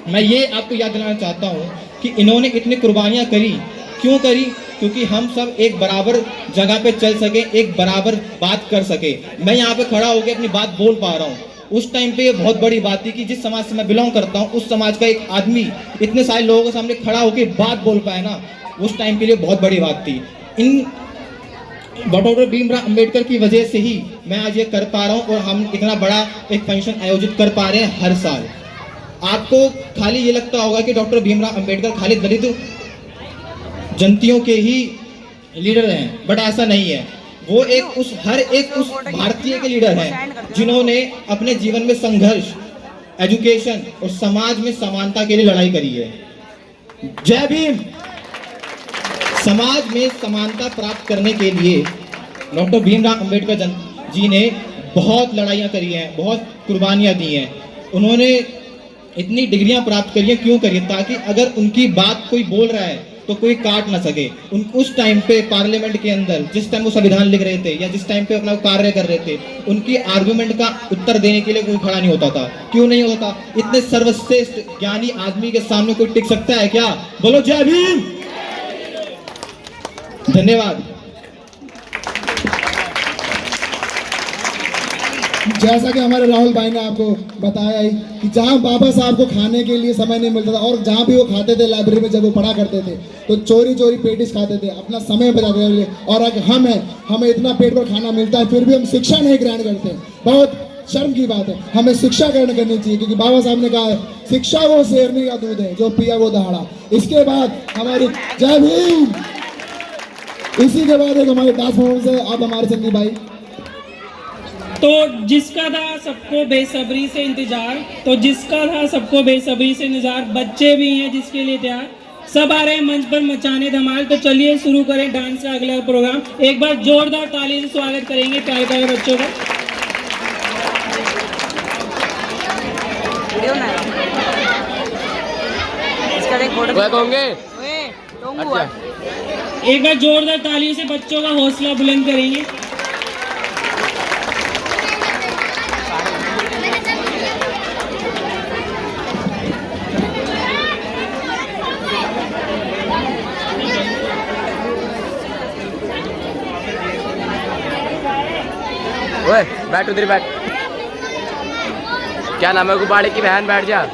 मैं ये आपको याद दिलाना चाहता हूँ कि इन्होंने इतनी कुर्बानियां करी। क्यों करी? क्योंकि हम सब एक बराबर जगह पे चल सके, एक बराबर बात कर सके। मैं यहाँ पे खड़ा होकर अपनी बात बोल पा रहा हूँ। उस टाइम पे ये बहुत बड़ी बात थी कि जिस समाज से मैं बिलोंग करता हूँ उस समाज का एक आदमी इतने सारे लोगों के सामने खड़ा होकर बात बोल पाए ना, उस टाइम के लिए बहुत बड़ी बात थी। इन डॉक्टर भीमराव अंबेडकर की वजह से ही मैं आज ये कर पा रहा हूँ और हम इतना बड़ा एक फंक्शन आयोजित कर पा रहे हैं हर साल। आपको खाली ये लगता होगा कि डॉक्टर भीमराव अंबेडकर खाली दलित जनतियों के ही लीडर हैं, बट ऐसा नहीं है। वो हर एक उस भारतीय के लीडर हैं जिन्होंने अपने जीवन में संघर्ष, एजुकेशन और समाज में समानता के लिए लड़ाई करी है। जय भीम। समाज में समानता प्राप्त करने के लिए डॉक्टर भीमराव अंबेडकर जी ने बहुत लड़ाइयाँ करी हैं, बहुत कुर्बानियाँ दी हैं। उन्होंने इतनी डिग्रियां प्राप्त करी हैं। क्यों करी? ताकि अगर उनकी बात कोई बोल रहा है तो कोई काट ना सके। उस टाइम पे पार्लियामेंट के अंदर जिस टाइम वो संविधान लिख रहे थे या जिस टाइम पे अपना कार्य कर रहे थे, उनकी आर्गुमेंट का उत्तर देने के लिए कोई खड़ा नहीं होता था। क्यों नहीं होता? इतने सर्वश्रेष्ठ ज्ञानी आदमी के सामने कोई टिक सकता है क्या? बोलो जय भीम। धन्यवाद। जैसा कि हमारे राहुल भाई ने आपको बताया ही कि जहाँ बाबा साहब को खाने के लिए समय नहीं मिलता था और जहाँ भी वो खाते थे लाइब्रेरी में जब वो पढ़ा करते थे तो चोरी पेटिस खाते थे, अपना समय बचाते थे। और अगर हमें इतना पेट भर खाना मिलता है फिर भी हम शिक्षा नहीं ग्रहण करते, बहुत शर्म की बात है। हमें शिक्षा ग्रहण करनी चाहिए क्योंकि बाबा साहब ने कहा है शिक्षा वो शेरनी का दूध है जो पिया वो दहाड़ा। इसके बाद हमारी जय भीम। इसी के बाद एक हमारे डांस परफॉर्मेंस है। आप हमारे संदीप भाई। तो जिसका था सबको बेसब्री से इंतजार, बच्चे भी हैं जिसके लिए तैयार। सब आ रहे हैं मंच पर मचाने धमाल। तो चलिए शुरू करें डांस का अगला प्रोग्राम। एक बार जोरदार ताली से स्वागत करेंगे प्यारे प्यारे बच्चों का। एक बार जोरदार तालियों से बच्चों का हौसला बुलंद करेंगे। ओए बैठ उधर बैठ। क्या नाम है गुब्बारे की बहन, बैठ जा।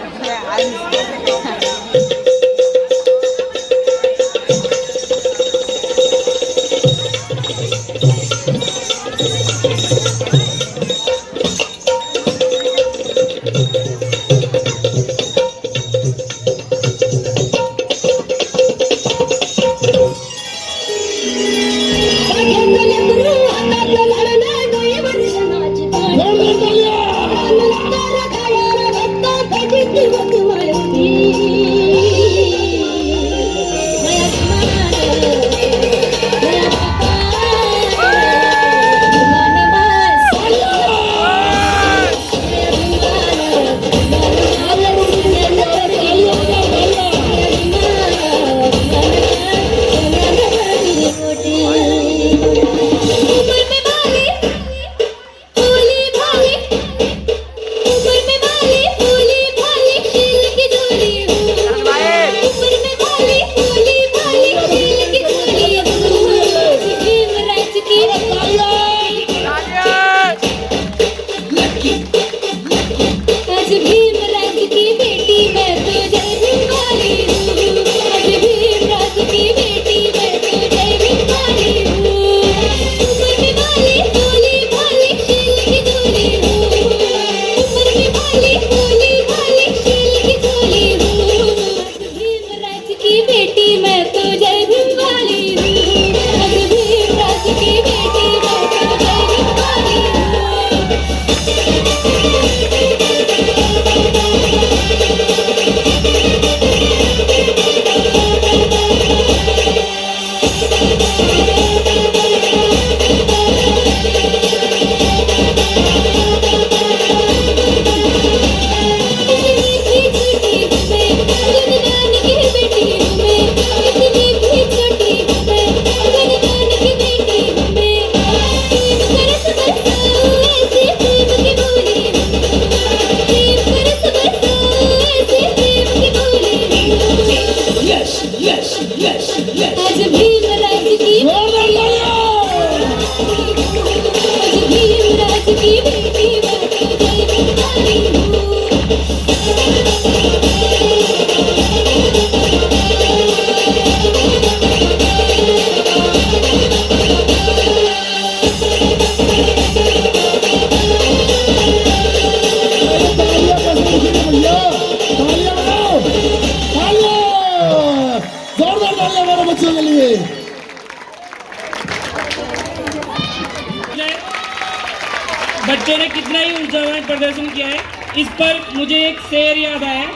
बच्चों ने कितना ही ऊर्जावान प्रदर्शन किया है। इस पर मुझे एक शेर याद आया,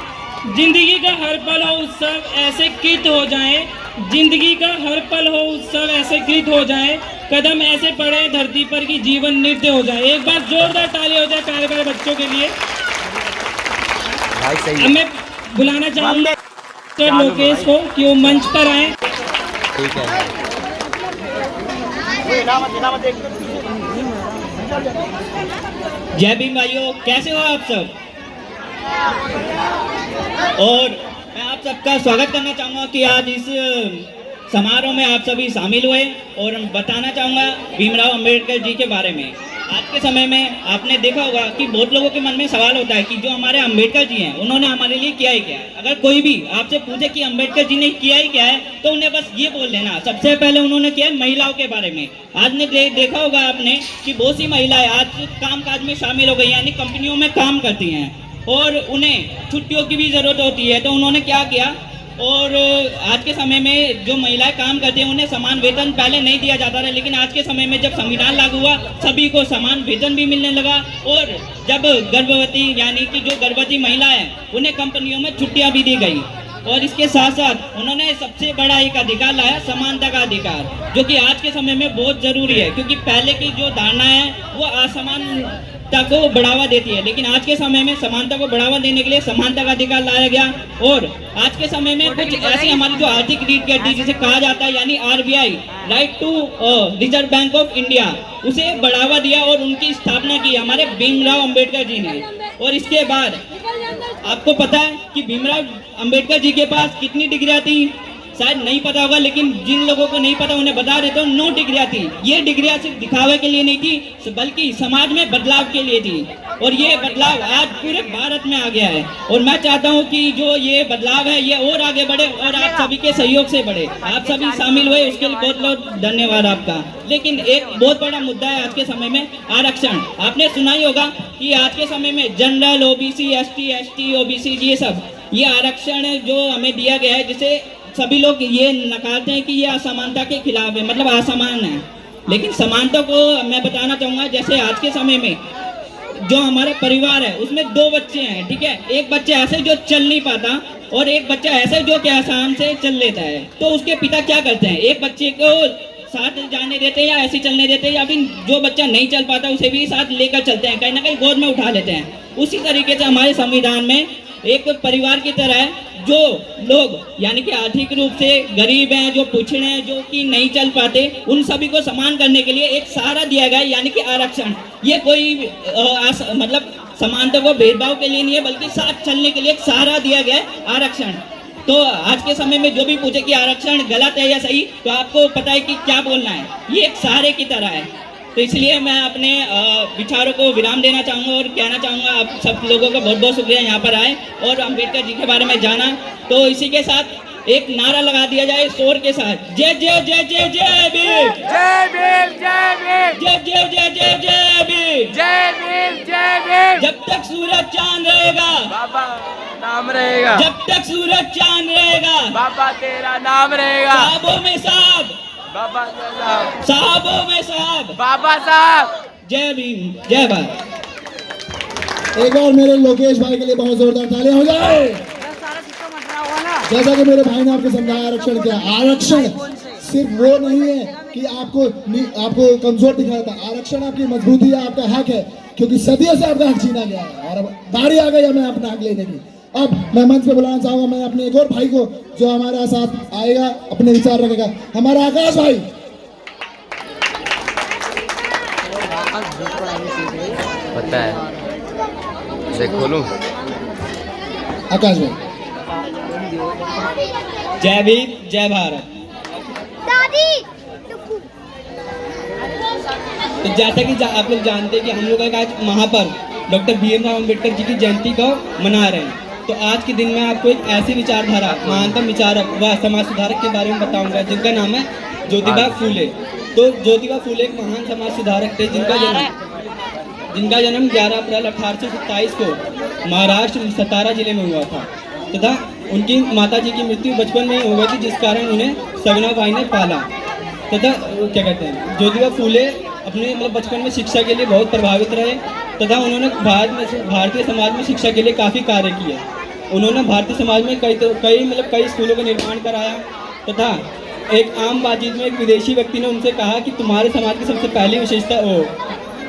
जिंदगी का हर पल हो उत्सव ऐसे कृत हो जाए, जिंदगी का हर पल हो उत्सव ऐसे कृत हो जाए, कदम ऐसे पड़े धरती पर कि जीवन नृत्य हो जाए। एक बार जोरदार ताली हो जाए प्यारे प्यारे बच्चों के लिए। अब मैं बुलाना चाहूंगा लोकेश को कि वो मंच पर आए। ठीक है। जय भीम भाइयों, कैसे हो आप सब? और मैं आप सबका स्वागत करना चाहूँगा कि आज इस समारोह में आप सभी शामिल हुए और बताना चाहूँगा भीमराव अंबेडकर जी के बारे में। आज के समय में आपने देखा होगा कि बहुत लोगों के मन में सवाल होता है कि जो हमारे अंबेडकर जी हैं उन्होंने हमारे लिए किया ही क्या है। अगर कोई भी आपसे पूछे कि अंबेडकर जी ने किया ही क्या है तो उन्हें बस ये बोल देना, सबसे पहले उन्होंने किया महिलाओं के बारे में। आज ने देखा होगा आपने कि बहुत सी महिलाएं आज कामकाज में शामिल हो गई, यानी कंपनियों में काम करती हैं और उन्हें छुट्टियों की भी ज़रूरत होती है। तो उन्होंने क्या किया, और आज के समय में जो महिलाएं काम करती हैं उन्हें समान वेतन पहले नहीं दिया जाता था, लेकिन आज के समय में जब संविधान लागू हुआ सभी को समान वेतन भी मिलने लगा। और जब गर्भवती यानी कि जो गर्भवती महिला है उन्हें कंपनियों में छुट्टियां भी दी गई। और इसके साथ साथ उन्होंने सबसे बड़ा एक अधिकार लाया, समानता का अधिकार, जो कि आज के समय में बहुत जरूरी है, क्योंकि पहले की जो धारणा है वो असमानता को बढ़ावा देती है, लेकिन आज के समय में समानता को बढ़ावा देने के लिए समानता का अधिकार लाया गया। और आज के समय में कुछ ऐसी हमारी जो आर्थिक रीढ़ की हड्डी जिसे कहा जाता है, यानी RBI, right to reserve bank of India, उसे बढ़ावा दिया और उनकी स्थापना की हमारे भीमराव अंबेडकर जी ने। और इसके बाद आपको पता है कि भीमराव अंबेडकर जी के पास कितनी डिग्रियां थी, शायद नहीं पता होगा, लेकिन जिन लोगों को नहीं पता उन्हें बता देता हूँ, 9 डिग्रियां थी। ये डिग्रियां सिर्फ दिखावे के लिए नहीं थी, बल्कि समाज में बदलाव के लिए थी। और ये बदलाव आज पूरे भारत में आ गया है, और मैं चाहता हूँ कि जो ये बदलाव है ये और आगे बढ़े और आप सभी के सहयोग से बढ़े। आप सभी शामिल हुए उसके लिए बहुत बहुत धन्यवाद आपका। लेकिन एक बहुत बड़ा मुद्दा है आज के समय में, आरक्षण। आपने सुना ही होगा कि आज के समय में general, OBC, ST, ST, OBC, ये आरक्षण जो हमें दिया गया है, जिसे सभी लोग ये नकारते हैं कि ये असमानता के खिलाफ है, मतलब असमान है। लेकिन समानता को मैं बताना चाहूँगा, जैसे आज के समय में जो हमारा परिवार है उसमें 2 बच्चे हैं, ठीक है। एक बच्चा ऐसे जो चल नहीं पाता और एक बच्चा ऐसे जो कि आसाम से चल लेता है। तो उसके पिता क्या करते हैं, एक बच्चे को साथ जाने देते हैं या ऐसे चलने देते हैं, या फिर जो बच्चा नहीं चल पाता उसे भी साथ लेकर चलते हैं, कहीं ना कहीं गोद में उठा लेते हैं। उसी तरीके से हमारे संविधान में एक परिवार की तरह जो लोग यानी कि आर्थिक रूप से गरीब हैं, जो पिछड़े हैं, जो कि नहीं चल पाते, उन सभी को समान करने के लिए एक सहारा दिया गया है, यानी कि आरक्षण। ये कोई मतलब समानता को भेदभाव के लिए नहीं है, बल्कि साथ चलने के लिए एक सहारा दिया गया है, आरक्षण। तो आज के समय में जो भी पूछे कि आरक्षण गलत है या सही, तो आपको पता है कि क्या बोलना है, ये एक सहारे की तरह है। तो इसलिए मैं अपने विचारों को विराम देना चाहूँगा और कहना चाहूँगा आप सब लोगों का बहुत बहुत शुक्रिया यहाँ पर आए और अम्बेडकर जी के बारे में जाना। तो इसी के साथ एक नारा लगा दिया जाए शोर के साथ, जय जय जय जय जय भीम, जय भीम, जय भीम, जय जय जय जय जय भीम, जय भीम, जय भीम। जब तक सूरज चांद रहेगा बाबा नाम रहेगा, जब तक सूरज चांद रहेगा बाबा तेरा नाम रहेगा। साहबों में साहब, बाबा साहब, साहबों में साहब, बाबा साहब। जय भीम, जय भारत। एक बार मेरे लोकेश भाई के लिए बहुत जोरदार तालियां हो जाए। जैसा कि मेरे भाई ने आपको समझाया, आरक्षण क्या, आरक्षण सिर्फ वो नहीं है कि आपको कमजोर दिखाया था, आरक्षण आपकी मजबूती है, आपका हक है, क्योंकि सदियों से आपका हक छीना गया है और अब बारी आ गई हमें अपना हक लेने की। अब मैं मंच पे बुलाना चाहूंगा मैं अपने एक और भाई को जो हमारे साथ आएगा, अपने विचार रखेगा, हमारा आकाश भाई। पता है, इसे खोलूं। आकाश भाई। जय भीम, जय भारत। तो जैसा कि आप लोग जानते हैं कि हम लोग आज महापर्व डॉक्टर भीमराव अंबेडकर जी की जयंती को मना रहे हैं। तो आज के दिन में आपको एक ऐसी विचारधारा, महानतम विचारक व समाज सुधारक के बारे में बताऊंगा, जिनका नाम है ज्योतिबा फूले। तो ज्योतिबा फूले एक महान समाज सुधारक थे, जिनका जन्म 11 अप्रैल 1827 को महाराष्ट्र सतारा जिले में हुआ था तथा उनकी माता जी की मृत्यु बचपन में ही हो गई थी, जिस कारण उन्हें सगना भाई ने पाला। तथा क्या कहते हैं, ज्योतिबा फूले अपने मतलब बचपन में शिक्षा के लिए बहुत प्रभावित रहे तथा उन्होंने भारतीय समाज में शिक्षा के लिए काफ़ी कार्य किए। उन्होंने भारतीय समाज में कई स्कूलों का निर्माण कराया तथा एक आम बातचीत में एक विदेशी व्यक्ति ने उनसे कहा कि तुम्हारे समाज की सबसे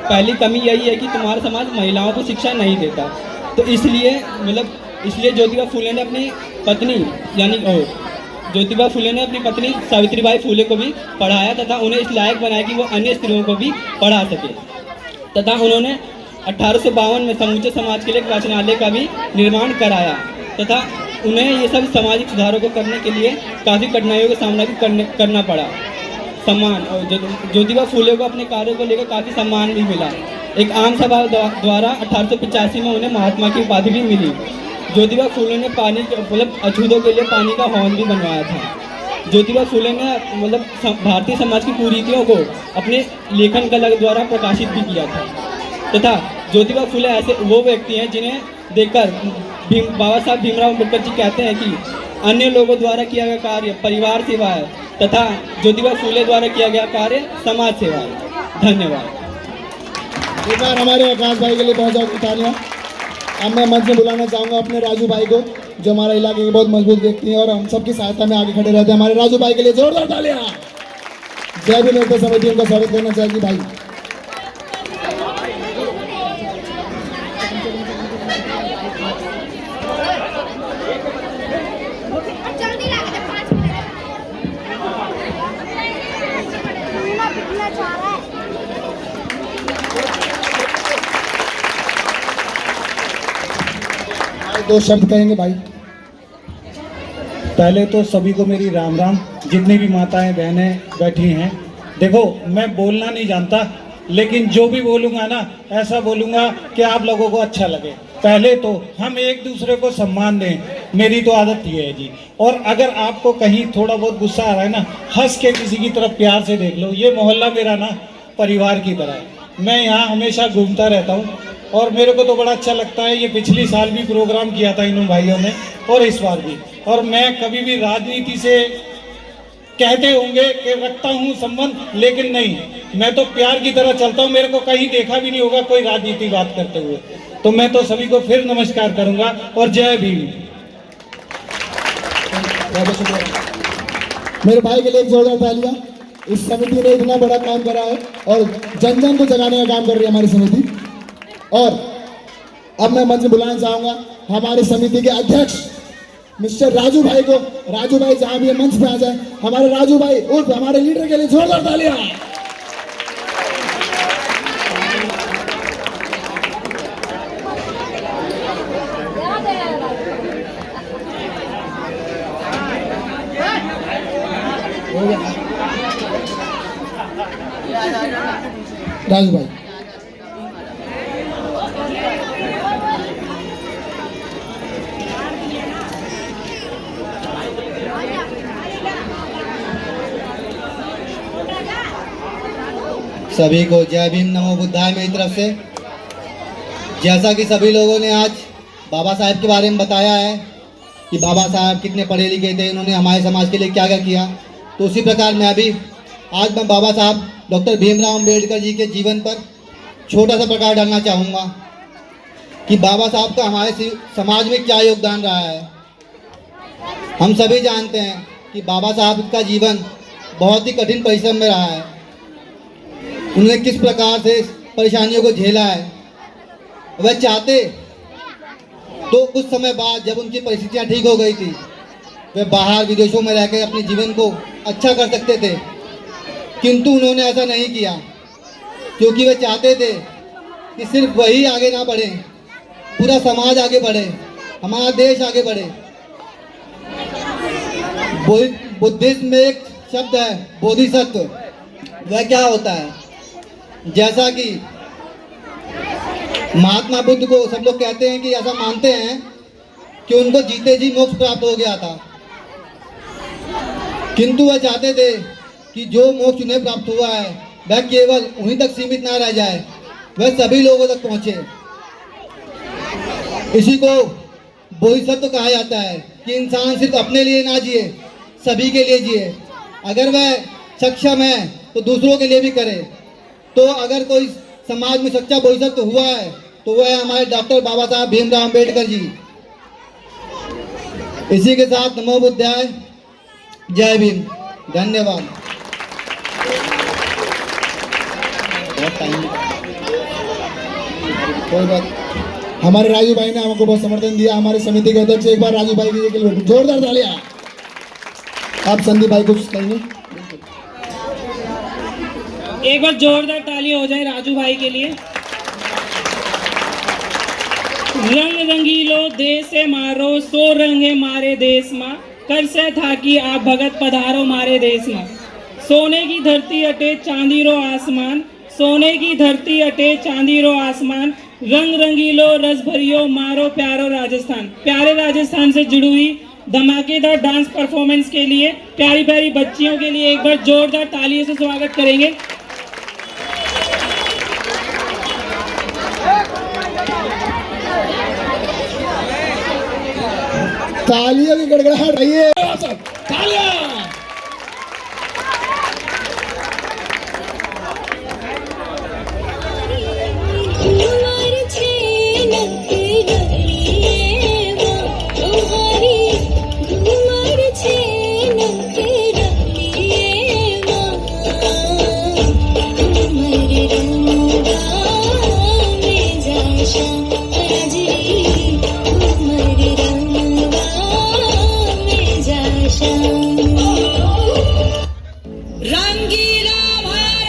पहली कमी यही है कि तुम्हारा समाज महिलाओं को शिक्षा नहीं देता। तो इसलिए ज्योतिबा फूले ने अपनी पत्नी सावित्रीबाई फूले को भी पढ़ाया तथा उन्हें इस लायक बनाया कि वो अन्य स्त्रियों को भी पढ़ा सके। तथा उन्होंने 1852 में समूचे समाज के लिए एक वाचनालय का भी निर्माण कराया तथा उन्हें ये सब सामाजिक सुधारों को करने के लिए काफ़ी कठिनाइयों का सामना भी करना पड़ा। सम्मान और ज्योतिबा फूले को अपने कार्यों को लेकर काफ़ी सम्मान भी मिला। एक आम सभा द्वारा 1885 में उन्हें महात्मा की उपाधि भी मिली। ज्योतिबा फूले ने पानी अछूतों के लिए पानी का हॉर्न भी बनवाया था। ज्योतिबा फूले ने भारतीय समाज की कुरीतियों को अपने लेखन कला द्वारा प्रकाशित भी किया था तथा ज्योतिबा फूले ऐसे वो व्यक्ति हैं जिन्हें देखकर बाबा साहब भीमराव अम्बेडकर जी कहते हैं कि अन्य लोगों द्वारा किया गया कार्य परिवार सेवा है तथा ज्योतिबा फूले द्वारा किया गया कार्य समाज सेवा है। धन्यवाद। एक बार हमारे आकाश भाई के लिए बहुत बहुत तालियां। अब मैं मंच में बुलाना चाहूँगा अपने राजू भाई को। जो हमारे इलाके के बहुत मजबूत व्यक्ति हैं और हम सबकी सहायता में आगे खड़े रहते हैं। हमारे राजू भाई के लिए जोरदार तालियां। जय भीम एकता समिति उनका स्वागत करना चाहेगी भाई। दो शब्द कहेंगे भाई। पहले तो सभी को मेरी राम राम। जितनी भी माताएं बहनें बैठी हैं, देखो मैं बोलना नहीं जानता, लेकिन जो भी बोलूँगा ना ऐसा बोलूँगा कि आप लोगों को अच्छा लगे। पहले तो हम एक दूसरे को सम्मान दें, मेरी तो आदत ये है जी। और अगर आपको कहीं थोड़ा बहुत गुस्सा आ रहा है ना, हंस के किसी की तरफ प्यार से देख लो। ये मोहल्ला मेरा ना परिवार की तरह है। मैं यहाँ हमेशा घूमता रहता हूँ और मेरे को तो बड़ा अच्छा लगता है। ये पिछली साल भी प्रोग्राम किया था इन भाइयों ने और इस बार भी। और मैं कभी भी राजनीति से कहते होंगे कि रखता हूँ संबंध, लेकिन नहीं, मैं तो प्यार की तरह चलता हूँ। मेरे को कहीं देखा भी नहीं होगा कोई राजनीति बात करते हुए। तो मैं तो सभी को फिर नमस्कार करूँगा और जय भीम। मेरे भाई के लिए एक जोरदार तालियां। इस समिति ने इतना बड़ा काम करा है और जन जन को जगाने का काम कर रही है हमारी समिति। और अब मैं मंच में बुलाना चाहूंगा हमारी समिति के अध्यक्ष मिस्टर राजू भाई को। राजू भाई जहां भी मंच पे आ जाए, हमारे राजू भाई उर्फ हमारे लीडर के लिए जोरदार तालियां। राजू भाई सभी को जय भीम नमो बुद्धाय मेरी तरफ से। जैसा कि सभी लोगों ने आज बाबा साहब के बारे में बताया है कि बाबा साहब कितने पढ़े लिखे थे, इन्होंने हमारे समाज के लिए क्या क्या किया, तो उसी प्रकार मैं बाबा साहब डॉक्टर भीमराव अंबेडकर जी के जीवन पर छोटा सा प्रकाश डालना चाहूँगा कि बाबा साहब का हमारे समाज में क्या योगदान रहा है। हम सभी जानते हैं कि बाबा साहब का जीवन बहुत ही कठिन परिश्रम में रहा है। उन्होंने किस प्रकार से परेशानियों को झेला है। वह चाहते तो कुछ समय बाद जब उनकी परिस्थितियाँ ठीक हो गई थी, वे बाहर विदेशों में रहकर अपने जीवन को अच्छा कर सकते थे, किंतु उन्होंने ऐसा नहीं किया, क्योंकि वे चाहते थे कि सिर्फ वही आगे ना बढ़े, पूरा समाज आगे बढ़े, हमारा देश आगे बढ़े। बुद्धिज्म में एक शब्द है बोधिसत्व। वह क्या होता है? जैसा कि महात्मा बुद्ध को सब लोग कहते हैं कि ऐसा मानते हैं कि उनको जीते जी मोक्ष प्राप्त हो गया था, किंतु वह चाहते थे कि जो मोक्ष उन्हें प्राप्त हुआ है वह केवल उन्हीं तक सीमित ना रह जाए, वह सभी लोगों तक पहुंचे। इसी को बोधिसत्व कहा जाता है कि इंसान सिर्फ अपने लिए ना जिए, सभी के लिए जिए। अगर वह सक्षम है तो दूसरों के लिए भी करे। तो अगर कोई समाज में सच्चा बोधिसत्व हुआ है तो वह है हमारे डॉक्टर बाबा साहब भीमराव अंबेडकर जी। इसी के साथ नमो बुद्धाय, जय भीम, धन्यवाद। कोई बात। हमारे राजू भाई ने हमको बहुत समर्थन दिया। हमारी समिति के अध्यक्ष एक बार राजू भाई के लिए जोरदार तालियां। आप संदीप भाई कुछ कहिए। एक बार जोरदार ताली हो जाए राजू भाई के लिए। रंग रंगीलो देश से मारो, सो रंग है मारे देश माँ, कर से था कि आप भगत पधारो मारे देश माँ। सोने की धरती अटे चांदी रो आसमान, सोने की धरती अटे चांदी रो आसमान, रंग रंगीलो रस भरियो मारो प्यारो राजस्थान। प्यारे राजस्थान से जुड़ी हुई धमाकेदार डांस परफॉर्मेंस के लिए प्यारी प्यारी बच्चियों के लिए एक बार जोरदार तालियों से स्वागत करेंगे। तालियों की गड़गड़ाहट रही है। तालियां। छे नक्की डलिए वो रंगीला भारत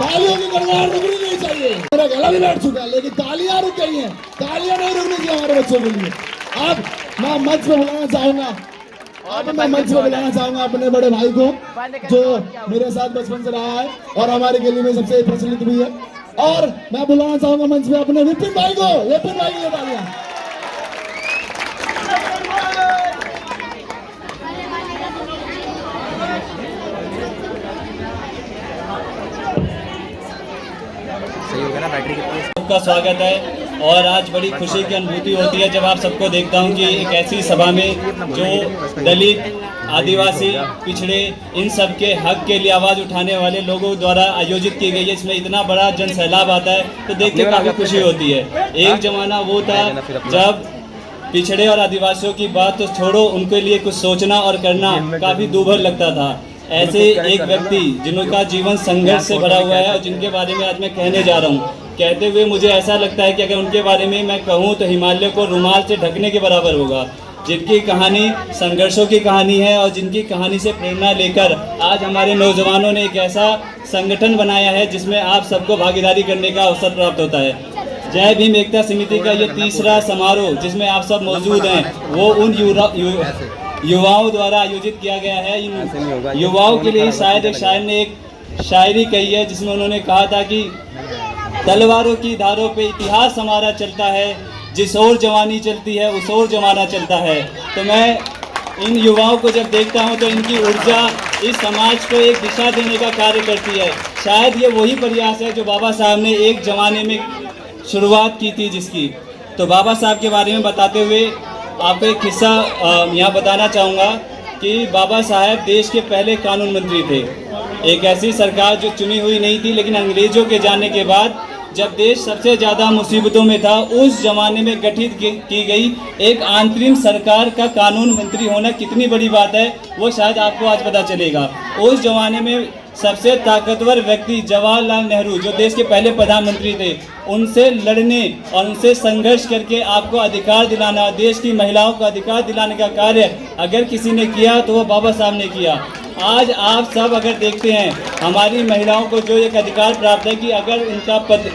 तालियों की गड़गड़ाहट रुकनी नहीं चाहिए। मेरा गला भी बैठ चुका है लेकिन तालियां रुक गई हैं। तालियां नहीं रुकनी चाहिए हमारे बच्चों के लिए। अब मैं मंच पे बुलाना चाहूंगा अपने बड़े भाई को जो मेरे साथ बचपन से रहा है और हमारी गली में सबसे प्रचलित भी है। और मैं बुलाना चाहूंगा मंच पे अपने विपिन भाई को। विपिन भाई की तालियां। सबका स्वागत है और आज बड़ी खुशी की अनुभूति होती है जब आप सबको देखता हूं कि एक ऐसी सभा में जो दलित, आदिवासी, पिछड़े, इन सब के हक के लिए आवाज़ उठाने वाले लोगों द्वारा आयोजित की गई है। इसमें इतना बड़ा जन सैलाब आता है तो देख के काफ़ी खुशी होती है। एक ज़माना वो था जब पिछड़े और आदिवासियों की बात तो छोड़ो, उनके लिए कुछ सोचना और करना काफ़ी दूभर लगता था। ऐसे एक व्यक्ति जिनका जीवन संघर्ष से भरा हुआ है और जिनके बारे में आज मैं कहने जा रहा हूँ, कहते हुए मुझे ऐसा लगता है कि अगर उनके बारे में मैं कहूँ तो हिमालय को रुमाल से ढकने के बराबर होगा। जिनकी कहानी संघर्षों की कहानी है और जिनकी कहानी से प्रेरणा लेकर आज हमारे नौजवानों ने एक ऐसा संगठन बनाया है जिसमें आप सबको भागीदारी करने का अवसर प्राप्त होता है। जय भीम एकता समिति का ये तीसरा समारोह जिसमें आप सब मौजूद हैं, वो उन युवाओं द्वारा आयोजित किया गया है। इन युवाओं के लिए शायद एक शायर ने एक शायरी कही है जिसमें उन्होंने कहा था कि तलवारों की धारों पे इतिहास हमारा चलता है, जिस ओर जवानी चलती है उस ओर जमाना चलता है। तो मैं इन युवाओं को जब देखता हूं तो इनकी ऊर्जा इस समाज को एक दिशा देने का कार्य करती है। शायद ये वही प्रयास है जो बाबा साहब ने एक ज़माने में शुरुआत की थी जिसकी। तो बाबा साहब के बारे में बताते हुए आपको एक किस्सा यहाँ बताना चाहूँगा कि बाबा साहब देश के पहले कानून मंत्री थे। एक ऐसी सरकार जो चुनी हुई नहीं थी, लेकिन अंग्रेज़ों के जाने के बाद जब देश सबसे ज़्यादा मुसीबतों में था, उस ज़माने में गठित की गई एक अंतरिम सरकार का कानून मंत्री होना कितनी बड़ी बात है, वो शायद आपको आज पता चलेगा। उस ज़माने में सबसे ताकतवर व्यक्ति जवाहरलाल नेहरू, जो देश के पहले प्रधानमंत्री थे, उनसे लड़ने और उनसे संघर्ष करके आपको अधिकार दिलाना, देश की महिलाओं को अधिकार दिलाने का कार्य अगर किसी ने किया तो वो बाबा साहब ने किया। आज आप सब अगर देखते हैं, हमारी महिलाओं को जो एक अधिकार प्राप्त है कि अगर उनका पद,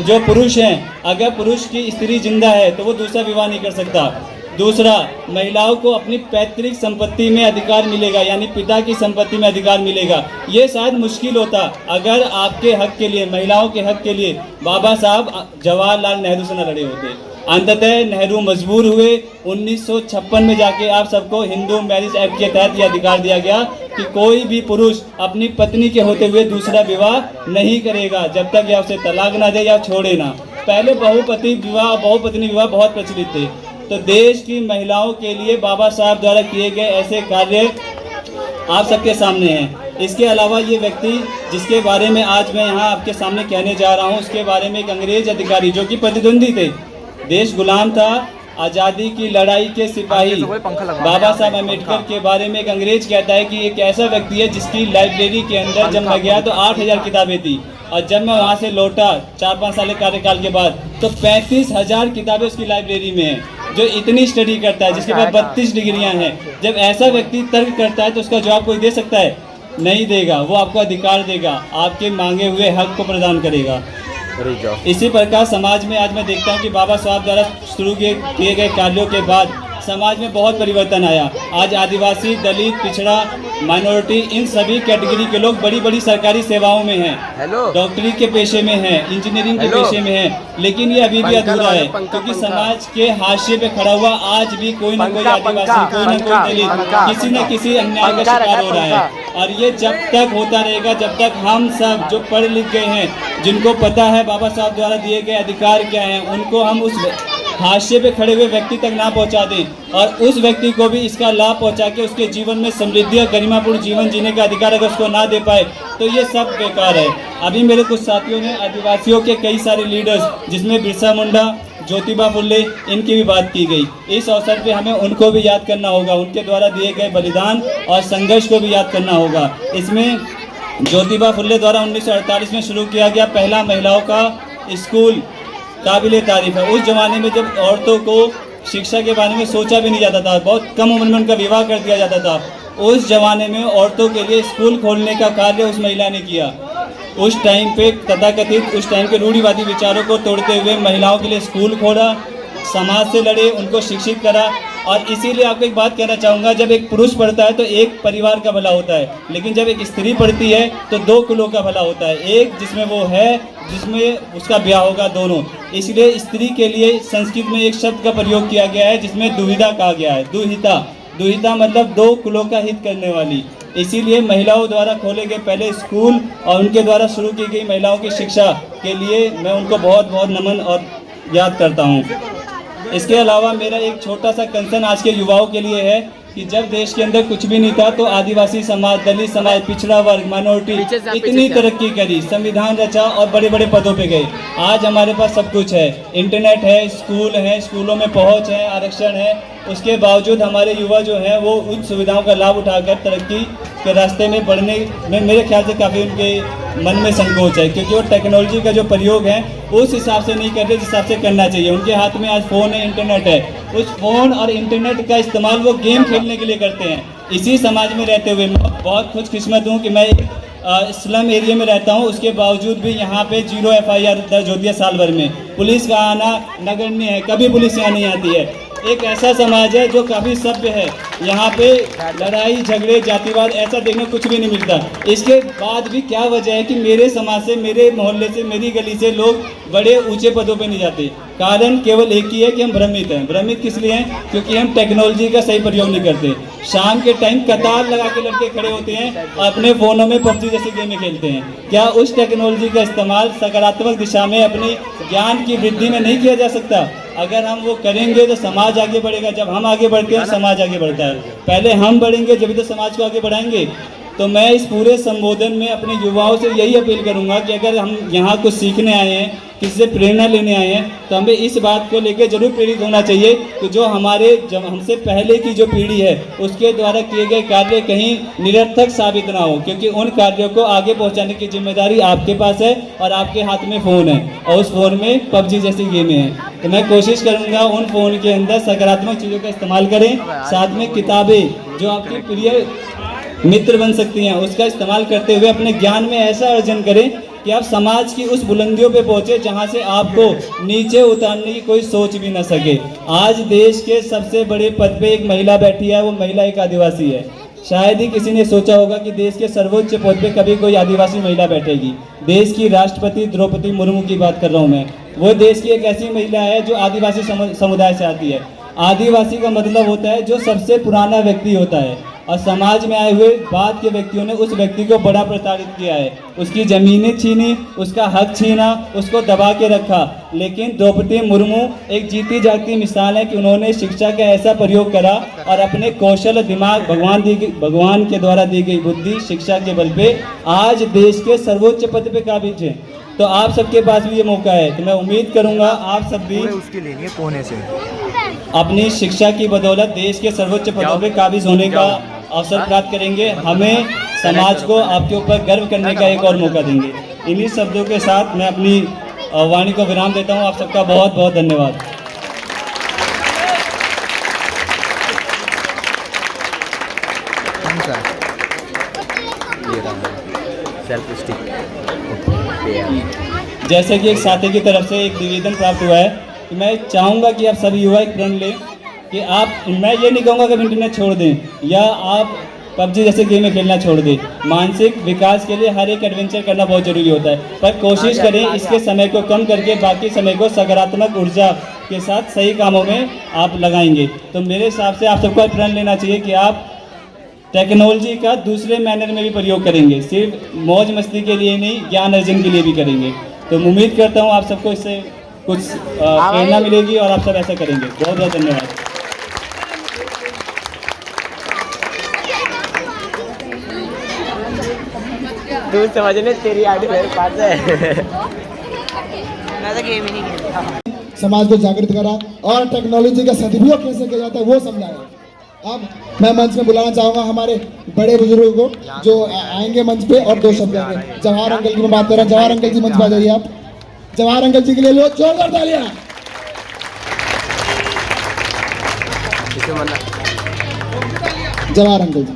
जो पुरुष हैं, अगर पुरुष की स्त्री जिंदा है तो वो दूसरा विवाह नहीं कर सकता। दूसरा, महिलाओं को अपनी पैतृक संपत्ति में अधिकार मिलेगा, यानी पिता की संपत्ति में अधिकार मिलेगा। ये शायद मुश्किल होता अगर आपके हक के लिए, महिलाओं के हक के लिए बाबा साहब जवाहरलाल नेहरू से न लड़े होते। अंततः नेहरू मजबूर हुए। 1956 में जाके आप सबको हिंदू मैरिज एक्ट के तहत यह अधिकार दिया गया कि कोई भी पुरुष अपनी पत्नी के होते हुए दूसरा विवाह नहीं करेगा जब तक या उसे तलाक ना दे या छोड़े ना। पहले बहुपत्नी विवाह बहुत प्रचलित थे। तो देश की महिलाओं के लिए बाबा साहब द्वारा किए गए ऐसे कार्य आप सबके सामने हैं। इसके अलावा ये व्यक्ति जिसके बारे में आज मैं यहाँ आपके सामने कहने जा रहा हूँ, उसके बारे में एक अंग्रेज अधिकारी जो कि प्रतिद्वंदी थे, देश गुलाम था, आज़ादी की लड़ाई के सिपाही बाबा साहब अम्बेडकर के बारे में एक अंग्रेज कहता है कि एक ऐसा व्यक्ति है जिसकी लाइब्रेरी के अंदर जब मैं गया तो 8000 किताबें थी, और जब मैं वहाँ से लौटा 4-5 साल के कार्यकाल के बाद तो 35,000 किताबें उसकी लाइब्रेरी में हैं। जो इतनी स्टडी करता है, जिसके पास 32 डिग्रियाँ हैं, जब ऐसा व्यक्ति तर्क करता है तो उसका जवाब कोई दे सकता है? नहीं देगा। वो आपको अधिकार देगा, आपके मांगे हुए हक को प्रदान करेगा। इसी प्रकार समाज में आज मैं देखता हूँ कि बाबा साहब द्वारा शुरू किए गए कार्यों के बाद समाज में बहुत परिवर्तन आया। आज आदिवासी, दलित, पिछड़ा, माइनॉरिटी, इन सभी कैटेगरी के लोग बड़ी बड़ी सरकारी सेवाओं में हैं, डॉक्टरी के पेशे में हैं, इंजीनियरिंग के पेशे में हैं, लेकिन ये अभी भी अधूरा है क्योंकि समाज के हाशिए पे खड़ा हुआ आज भी कोई ना कोई आदिवासी, कोई ना कोई दलित किसी न किसी अन्याय का शिकार हो रहा है। और ये जब तक होता रहेगा, जब तक हम सब जो पढ़ लिख गए हैं, जिनको पता है बाबा साहब द्वारा दिए गए अधिकार क्या हैं, उनको हम उस हाशिए पे खड़े हुए व्यक्ति तक ना पहुंचा दें और उस व्यक्ति को भी इसका लाभ पहुंचा के उसके जीवन में समृद्धि और गरिमापूर्ण जीवन जीने का अधिकार अगर उसको ना दे पाए तो ये सब बेकार है। अभी मेरे कुछ साथियों ने आदिवासियों के कई सारे लीडर्स, जिसमें बिरसा मुंडा, ज्योतिबा फुले, इनकी भी बात की गई। इस अवसर पे हमें उनको भी याद करना होगा, उनके द्वारा दिए गए बलिदान और संघर्ष को भी याद करना होगा। इसमें ज्योतिबा फुले द्वारा 1948 में शुरू किया गया पहला महिलाओं का स्कूल काबिले तारीफ है। उस ज़माने में जब औरतों को शिक्षा के बारे में सोचा भी नहीं जाता था, बहुत कम उम्र में उनका विवाह कर दिया जाता था, उस ज़माने में औरतों के लिए स्कूल खोलने का कार्य उस महिला ने किया। उस टाइम पे तथाकथित उस टाइम के रूढ़िवादी विचारों को तोड़ते हुए महिलाओं के लिए स्कूल खोला, समाज से लड़े, उनको शिक्षित करा। और इसीलिए आपको एक बात कहना चाहूँगा, जब एक पुरुष पढ़ता है तो एक परिवार का भला होता है, लेकिन जब एक स्त्री पढ़ती है तो 2 कुलों का भला होता है, एक जिसमें वो है, जिसमें उसका ब्याह होगा, दोनों। इसलिए स्त्री के लिए संस्कृत में एक शब्द का प्रयोग किया गया है जिसमें दुहिता कहा गया है। दुहिता मतलब 2 कुलों का हित करने वाली। इसीलिए महिलाओं द्वारा खोले गए पहले स्कूल और उनके द्वारा शुरू की गई महिलाओं की शिक्षा के लिए मैं उनको बहुत बहुत नमन और याद करता हूँ। इसके अलावा मेरा एक छोटा सा कंसर्न आज के युवाओं के लिए है कि जब देश के अंदर कुछ भी नहीं था तो आदिवासी समाज, दलित समाज, पिछड़ा वर्ग, माइनॉरिटी इतनी तरक्की करी, संविधान रचा और बड़े बड़े पदों पे गए। आज हमारे पास सब कुछ है, इंटरनेट है, स्कूल है, स्कूलों में पहुंच है, आरक्षण है, उसके बावजूद हमारे युवा जो हैं वो उन सुविधाओं का लाभ उठाकर तरक्की के रास्ते में बढ़ने में मेरे ख्याल से काफ़ी उनके मन में संकोच है, क्योंकि वो टेक्नोलॉजी का जो प्रयोग है उस हिसाब से नहीं कर रहे जिस हिसाब से करना चाहिए। उनके हाथ में आज फ़ोन है, इंटरनेट है, उस फ़ोन और इंटरनेट का इस्तेमाल वो गेम खेलने के लिए करते हैं। इसी समाज में रहते हुए मैं बहुत खुशकिस्मत हूँ कि मैं स्लम एरिया में रहता हूँ, उसके बावजूद भी यहाँ पे 0 FIR दर्ज होती है साल भर में। पुलिस का आना नगण्य है, कभी पुलिस यहाँ नहीं आती है। एक ऐसा समाज है जो काफ़ी सभ्य है, यहाँ पे लड़ाई झगड़े जातिवाद ऐसा देखने कुछ भी नहीं मिलता। इसके बाद भी क्या वजह है कि मेरे समाज से, मेरे मोहल्ले से, मेरी गली से लोग बड़े ऊंचे पदों पे नहीं जाते? कारण केवल एक ही है कि हम भ्रमित हैं। भ्रमित किस लिए हैं? क्योंकि हम टेक्नोलॉजी का सही प्रयोग नहीं करते। शाम के टाइम कतार लगा के लड़के खड़े होते हैं, अपने फ़ोनों में PUBG जैसे गेमें खेलते हैं। क्या उस टेक्नोलॉजी का इस्तेमाल सकारात्मक दिशा में अपनी ज्ञान की वृद्धि में नहीं किया जा सकता? अगर हम वो करेंगे तो समाज आगे बढ़ेगा। जब हम आगे बढ़ते हैं समाज आगे बढ़ता है। पहले हम बढ़ेंगे जब तो समाज को आगे बढ़ाएंगे। तो मैं इस पूरे संबोधन में अपने युवाओं से यही अपील करूंगा कि अगर हम यहाँ कुछ सीखने आए हैं, किसी से प्रेरणा लेने आए हैं, तो हमें इस बात को लेकर जरूर प्रेरित होना चाहिए कि जो हमसे पहले की जो पीढ़ी है उसके द्वारा किए गए कार्य कहीं निरर्थक साबित ना हो, क्योंकि उन कार्यों को आगे पहुँचाने की जिम्मेदारी आपके पास है और आपके हाथ में फ़ोन है और उस फ़ोन में PUBG जैसी गेमें हैं। तो मैं कोशिश करूँगा उन फ़ोन के अंदर सकारात्मक चीज़ों का इस्तेमाल करें, साथ में किताबें जो आपकी प्रिय मित्र बन सकती हैं उसका इस्तेमाल करते हुए अपने ज्ञान में ऐसा अर्जन करें कि आप समाज की उस बुलंदियों पे पहुंचे जहां से आपको नीचे उतारने की कोई सोच भी न सके। आज देश के सबसे बड़े पद पे एक महिला बैठी है, वो महिला एक आदिवासी है। शायद ही किसी ने सोचा होगा कि देश के सर्वोच्च पद पे कभी कोई आदिवासी महिला बैठेगी। देश की राष्ट्रपति द्रौपदी मुर्मू की बात कर रहा हूँ मैं। वो देश की एक ऐसी महिला है जो आदिवासी समुदाय से आती है। आदिवासी का मतलब होता है जो सबसे पुराना व्यक्ति होता है, और समाज में आए हुए बाद के व्यक्तियों ने उस व्यक्ति को बड़ा प्रताड़ित किया है, उसकी ज़मीनें छीनी, उसका हक छीना, उसको दबा के रखा। लेकिन द्रौपदी मुर्मू एक जीती जागती मिसाल है कि उन्होंने शिक्षा का ऐसा प्रयोग करा और अपने कौशल दिमाग भगवान के द्वारा दी गई बुद्धि शिक्षा के बल पे आज देश के सर्वोच्च पद पे काबिज है। तो आप सबके पास भी ये मौका है। तो मैं उम्मीद करूँगा आप सब भी उसके लिए कोने से अपनी शिक्षा की बदौलत देश के सर्वोच्च पदों पे काबिज होने का अवसर प्राप्त करेंगे। हमें समाज को आपके ऊपर गर्व करने का एक और मौका देंगे। इन्हीं शब्दों के साथ मैं अपनी वाणी को विराम देता हूँ। आप सबका बहुत बहुत धन्यवाद। जैसे कि एक साथी की तरफ से एक निवेदन प्राप्त हुआ है कि मैं चाहूँगा कि आप सभी युवा एक प्रण लें कि आप, मैं ये नहीं कहूँगा कि आप इंटरनेट छोड़ दें या आप PUBG जैसे गेमें खेलना छोड़ दें। मानसिक विकास के लिए हर एक एडवेंचर करना बहुत ज़रूरी होता है, पर कोशिश करें इसके समय को कम करके बाकी समय को सकारात्मक ऊर्जा के साथ सही कामों में आप लगाएंगे। तो मेरे हिसाब से आप सबको प्रण लेना चाहिए कि आप टेक्नोलॉजी का दूसरे मैनर में भी प्रयोग करेंगे, सिर्फ मौज मस्ती के लिए नहीं, ज्ञान अर्जन के लिए भी करेंगे। तो उम्मीद करता हूँ आप सबको इससे कुछ प्रेरणा मिलेगी और आप सब ऐसा करेंगे। बहुत बहुत धन्यवाद। तू समझने तेरी आईडी मेरे पास है। मैं तो गेम ही नहीं खेलता। समाज को जागृत करा और टेक्नोलॉजी का सदुपयोग कैसे किया जाता है वो समझाया। अब मैं मंच में बुलाना चाहूँगा हमारे बड़े बुजुर्गों को जो आएंगे मंच पे और दो शब्द कहेंगे। जवाहर अंकल की मैं बात कर रहा हूँ। जवाहर अंकल जी मंच पे आ जाइए आप। जवाहर अंकल जी के लिए लो जोरदार तालियां। जवाहर अंकल जी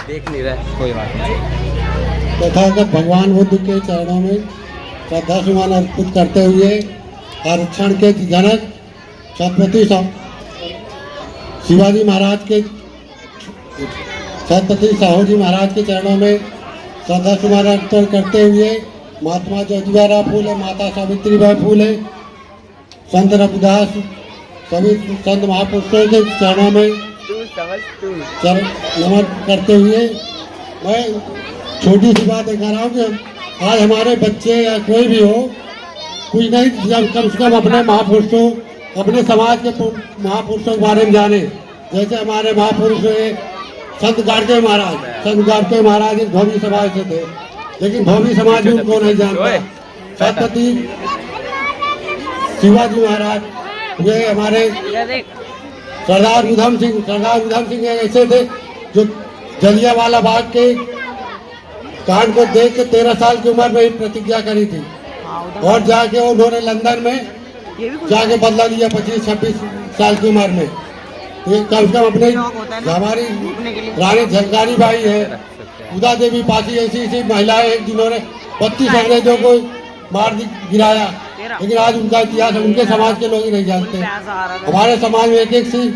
देख नहीं रहे, कोई बात नहीं। तथागत भगवान बुद्ध के चरणों में श्रद्धा सुमन अर्पित करते हुए आरक्षण के जनक छत्रपति शिवाजी महाराज के छत्रपति साहू जी महाराज के चरणों में श्रद्धा सुमन अर्पित करते हुए महात्मा ज्योतिबा फूले, माता सावित्रीबाई फूले, संत रघुदास, सभी संत महापुरुषों के चरणों में नमन करते हुए मैं छोटी सी बात कह रहा हूँ कि आज हमारे बच्चे या कोई भी हो, कुछ नहीं, जब कम से कम अपने महापुरुषों, अपने समाज के महापुरुषों के बारे में जाने। जैसे हमारे महापुरुष संत गाड़गे महाराज, संत गाड़गे महाराज एक धोबी समाज से थे, लेकिन धोबी समाज भी उनको नहीं जानता। छत्रपति शिवाजी महाराज ये हमारे सरदार उधम सिंह ऐसे थे जो जलियांवाला बाग के कांड को देख के 13 साल की उम्र में ही प्रतिज्ञा करी थी और जाके उन्होंने लंदन में जाके बदला लिया 25-26 साल की उम्र में। तो कम से कम अपने हमारी रानी झलकारी बाई है, उदा देवी पासी, ऐसी महिलाएं हैं जिन्होंने 32 अंग्रेजों को मार गिराया, लेकिन आज उनका इतिहास उनके समाज के लोग ही नहीं जानते। हमारे समाज में एक सी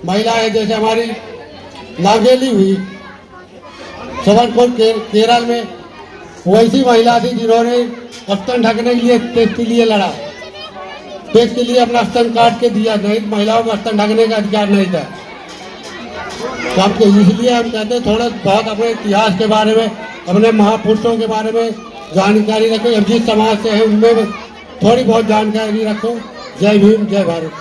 महिला है, जैसे हमारी नागेली हुई सवरनपुर केरल में, वैसी महिला थी जिन्होंने स्तन ढकने के लिए देश के लिए लड़ा, देश के लिए अपना स्तन काट के दिया। नहीं, महिलाओं को स्तन ढकने का अधिकार नहीं था। तो इसलिए हम कहते हैं थोड़ा बहुत अपने इतिहास के बारे में, अपने महापुरुषों के बारे में जानकारी रखो। हम जिस समाज से हैं उनमें थोड़ी बहुत जानकारी रखो। जय भीम, जय भारत।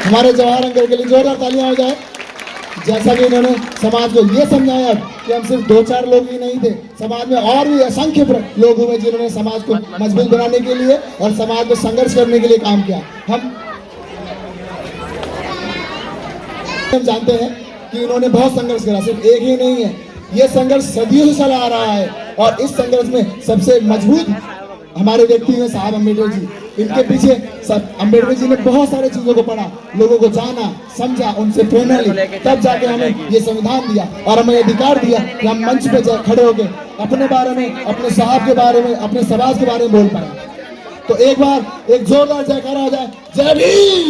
हमारे जवाहर अंकल के लिए जोरदार तालियां हो जाए। जैसा कि इन्होंने समाज को ये समझाया कि हम सिर्फ 2-4 लोग ही नहीं थे, समाज में और भी असंख्य लोग हुए जिन्होंने समाज को मजबूत बनाने के लिए और समाज में संघर्ष करने के लिए काम किया। हम जानते हैं कि उन्होंने बहुत संघर्ष करा, सिर्फ एक ही नहीं है, ये संघर्ष सदियों से चला आ रहा है और इस संघर्ष में सबसे मजबूत हमारे व्यक्ति हैं साहब अम्बेडकर जी। इनके पीछे सब अम्बेडकर जी ने बहुत सारे चीजों को पढ़ा, लोगों को जाना, समझा, उनसे प्रेरणा ली, तब जाके हमें ये संविधान दिया और हमें अधिकार दिया कि हम मंच पे खड़े होके अपने बारे में, अपने साहब के बारे में, अपने समाज के बारे में बोल पाए। तो एक बार एक जोरदार जयकारा हो जाए, जय भीम।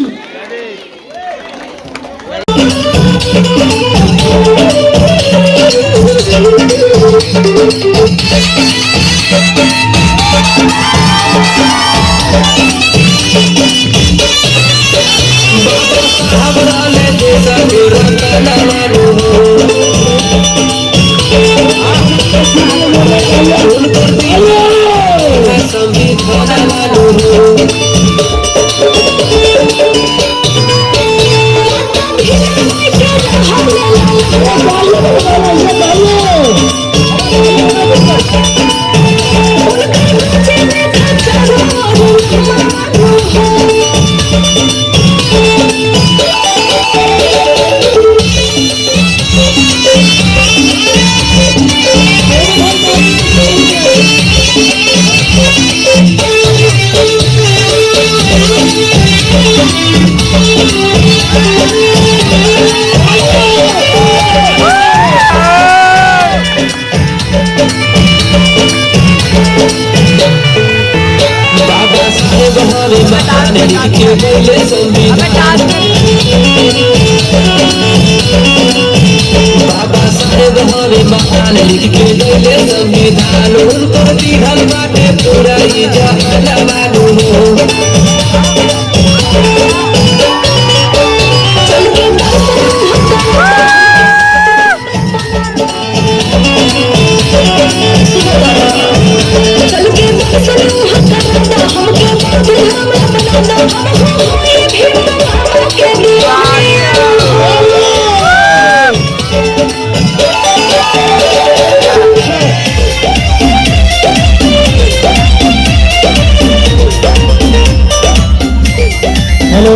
बाबा साहेब हमें महान लिख के गए संविधान, उनको दिहल बाटे पूरा ही जहान मालूम हो। हेलो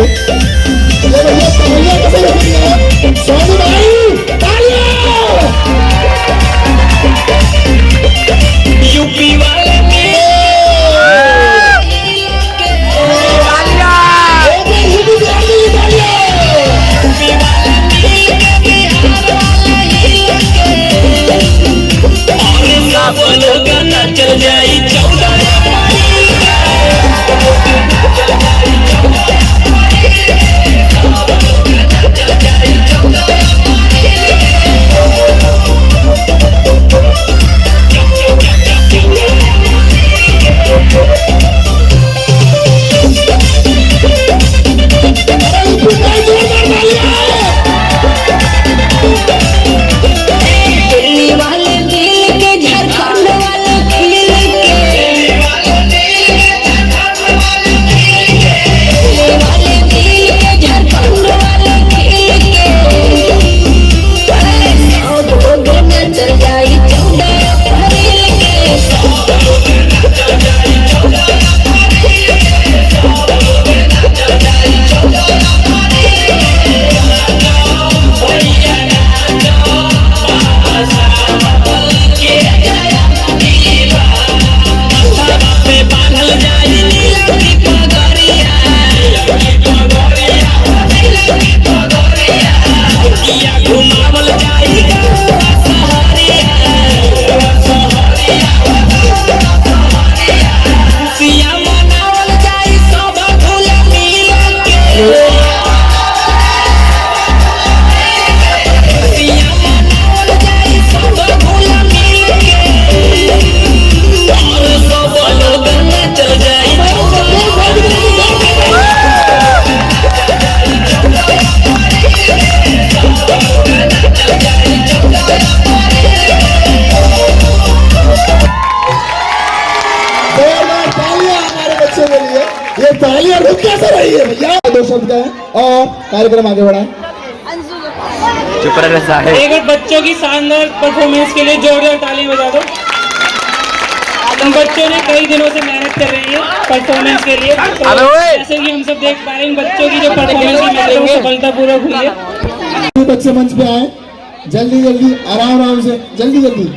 यूपी वाले चल जाई 14 Hey! कैसे रही है भैया? 2 शब्द है और कार्यक्रम आगे बढ़ाएं। चुप रहे सारे। एक बार बच्चों की शानदार परफॉर्मेंस के लिए जोरदार ताली बजा दो। हम बच्चों ने कई दिनों से मेहनत कर रही है परफॉर्मेंस के लिए, तो जैसे कि हम सब देख पा रहे हैं बच्चों की जो परफॉर्मेंस की मेहनत वो सफलतापूर्वक हुई है। बच्चे मंच पे आए, जल्दी जल्दी आराम आराम से, जल्दी जल्दी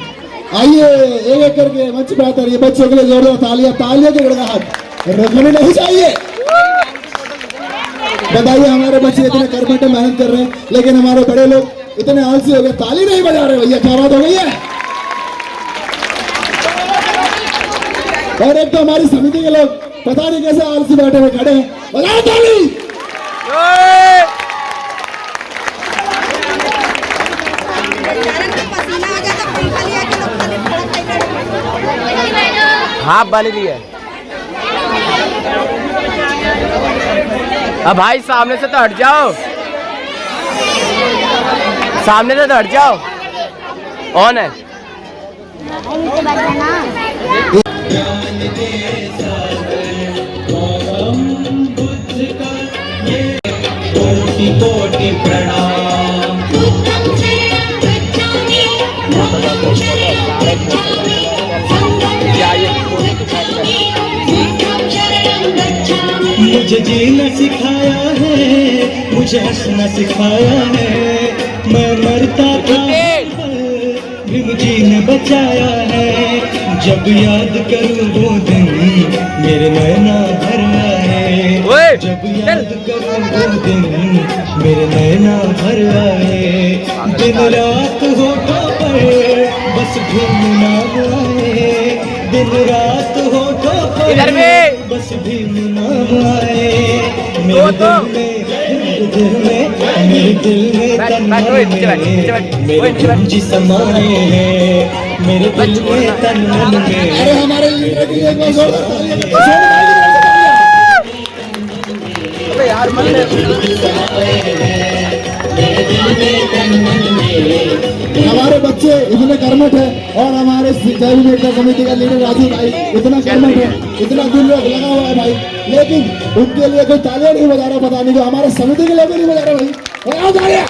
आइए, एक एक करके मंच पे आते रहिए। बच्चों के लिए जोरदार तालियां, तालियों के गड़गड़ाहट रखनी नहीं चाहिए। बताइए, हमारे बच्चे इतने कर बैठे मेहनत कर रहे हैं, लेकिन हमारे बड़े लोग इतने आलसी हो गए, ताली नहीं बजा रहे भैया, क्या बात हो गई है? और एक तो हमारी समिति के लोग पता नहीं कैसे आलसी बैठे हुए खड़े हैं, बजाओ ताली। हाँ वाली भी है। अब भाई सामने से तो हट जाओ, सामने से तो हट जाओ। ऑन है। कोटि कोटि प्रणाम। मुझे जीना सिखाया है, मुझे हंसना सिखाया है, मैं मरता था भी मुझे ने बचाया है। जब याद करूँ वो दिन मेरे नैना भर आए, जब याद करूँ वो दिन मेरे नैना भर आए। दिन रात होठों पर बस भीम नाम आए, दिन रात होठों पर बस भीम नाम आए। मेरे दिल में मेरे दिल में तन में मेरे कुंजी समाए हैं, मेरे दिल में तन मन में। अरे हमारे लीडर की एक बार जोरदार हमारे बच्चे इतने कर्मठ है, और हमारे जैविक एकता समिति का लीडर राजू भाई इतना कर्मठ है, इतना दिल लगा हुआ है भाई, लेकिन उनके लिए कोई तालियां नहीं बजा रहा, पता नहीं, जो हमारे समिति के लिए भी नहीं बजा रहा भाई, तालियां।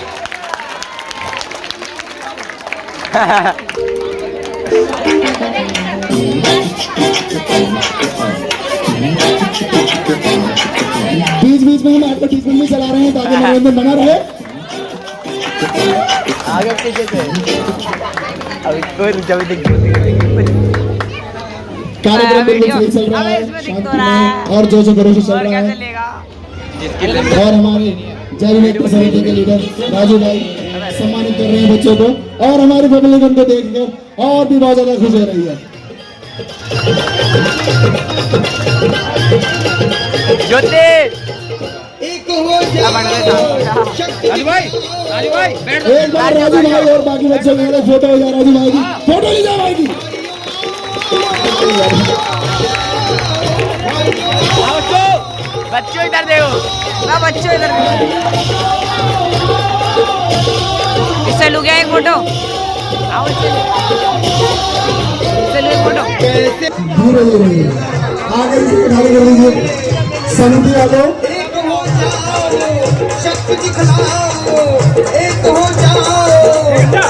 बीच बीच में हम एडवर्टीजमेंट भी चला रहे हैं ताकि मनोरंजन बना रहे। आगे पीछे से अभी कोई कार्यक्रम बिल्कुल सही चल रहा है, शांति में और जोशो खरोश चल रहा है। और हमारे जैविक एकता समिति के लीडर राजू भाई सम्मानित कर रहे हैं बच्चों को, और हमारी पब्लिक उनको देखकर और भी बहुत ज्यादा खुश हो रही है। एक बार राजू भाई और बाकी बच्चों के लिए फोटो हो जाए, राजू भाई की फोटो ली जाए भाई की। बच्चों इधर देखो, बच्चों इधर इससे लू गया एक फोटो। आओ इससे लो एक फोटो। धीरे धीरे आगे से खाली कर दीजिए, समिति आ जाओ। शक्ति दिखलाओ, एक हो जाओ,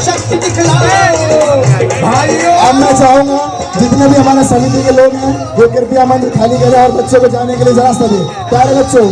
शक्ति दिखलाओ भाइयों। अब मैं चाहूंगा जितने भी हमारे समिति के लोग हैं वो कृपया मंच खाली करें और बच्चों को जाने के लिए जरा सा दें। प्यारे बच्चों,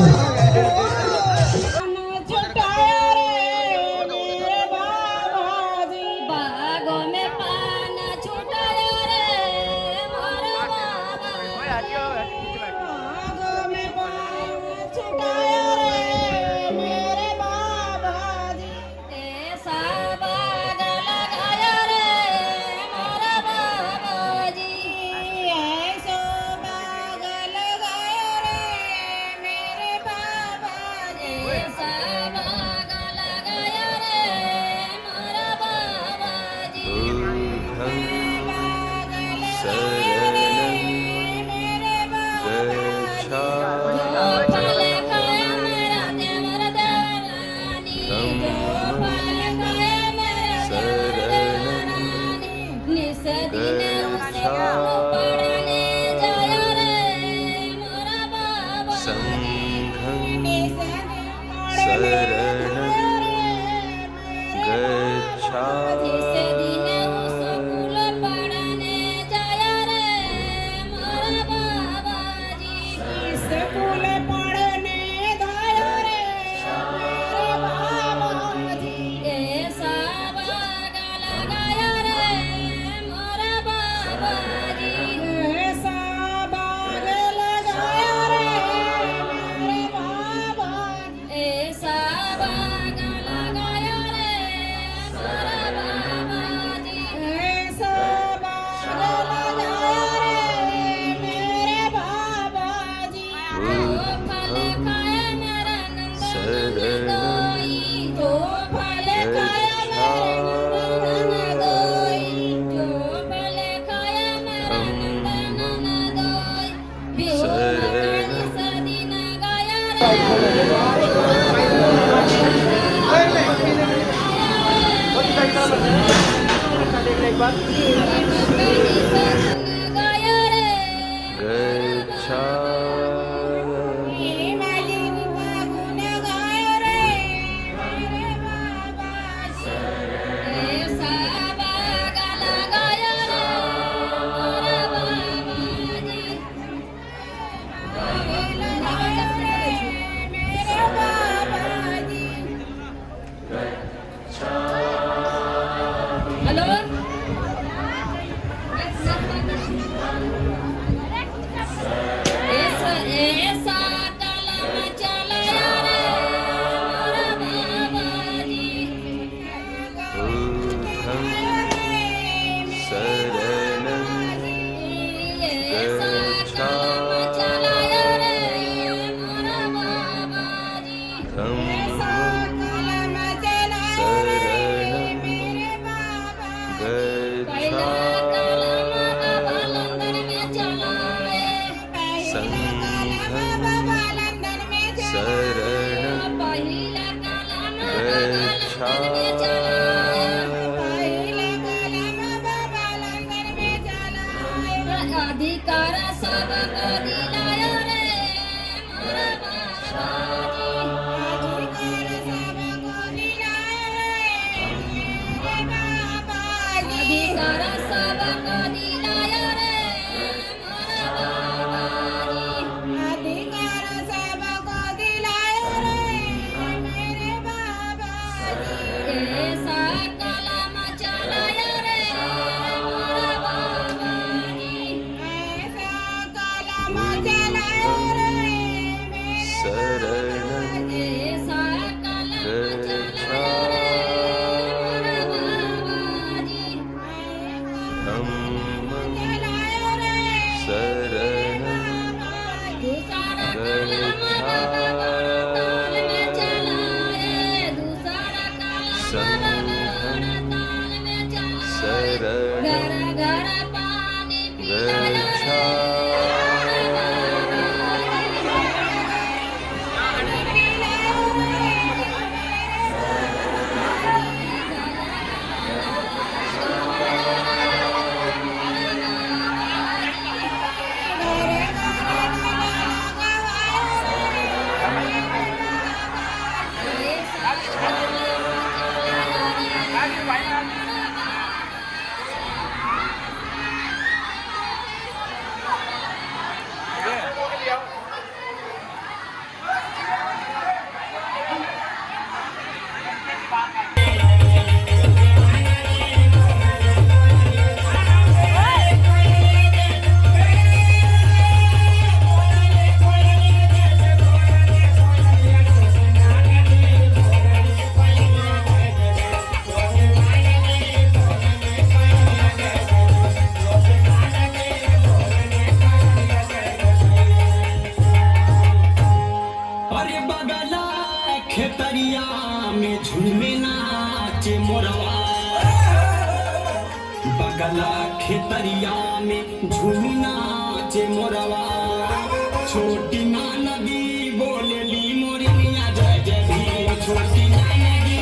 अधिकार सबको दिलाया रे मोरा बाबाजी, अधिकार सबको दिलाया रे मोरा बाबाजी, अधिकार सबको दिलाया रे मेरे बाबाजी, ऐसा कलम चलाया रे मोरा बाबाजी, ऐसा कलम चलाया रे मेरे बाबाजी, ऐसा कलम चलाया रे मोरा बाबाजी, चलाया रे दूसरा कलम ताल में चलाए, दूसरा कलम ताल में चलाए, घर घर पानी पिलाया रे अरे बगला खेतरिया में झूमे नाचे मोरवा, बगला खेतरिया में झूमे नाचे मोरवा, छोटी नानगी बोलेली मोरी मिया जय जय भीम, छोटी नानगी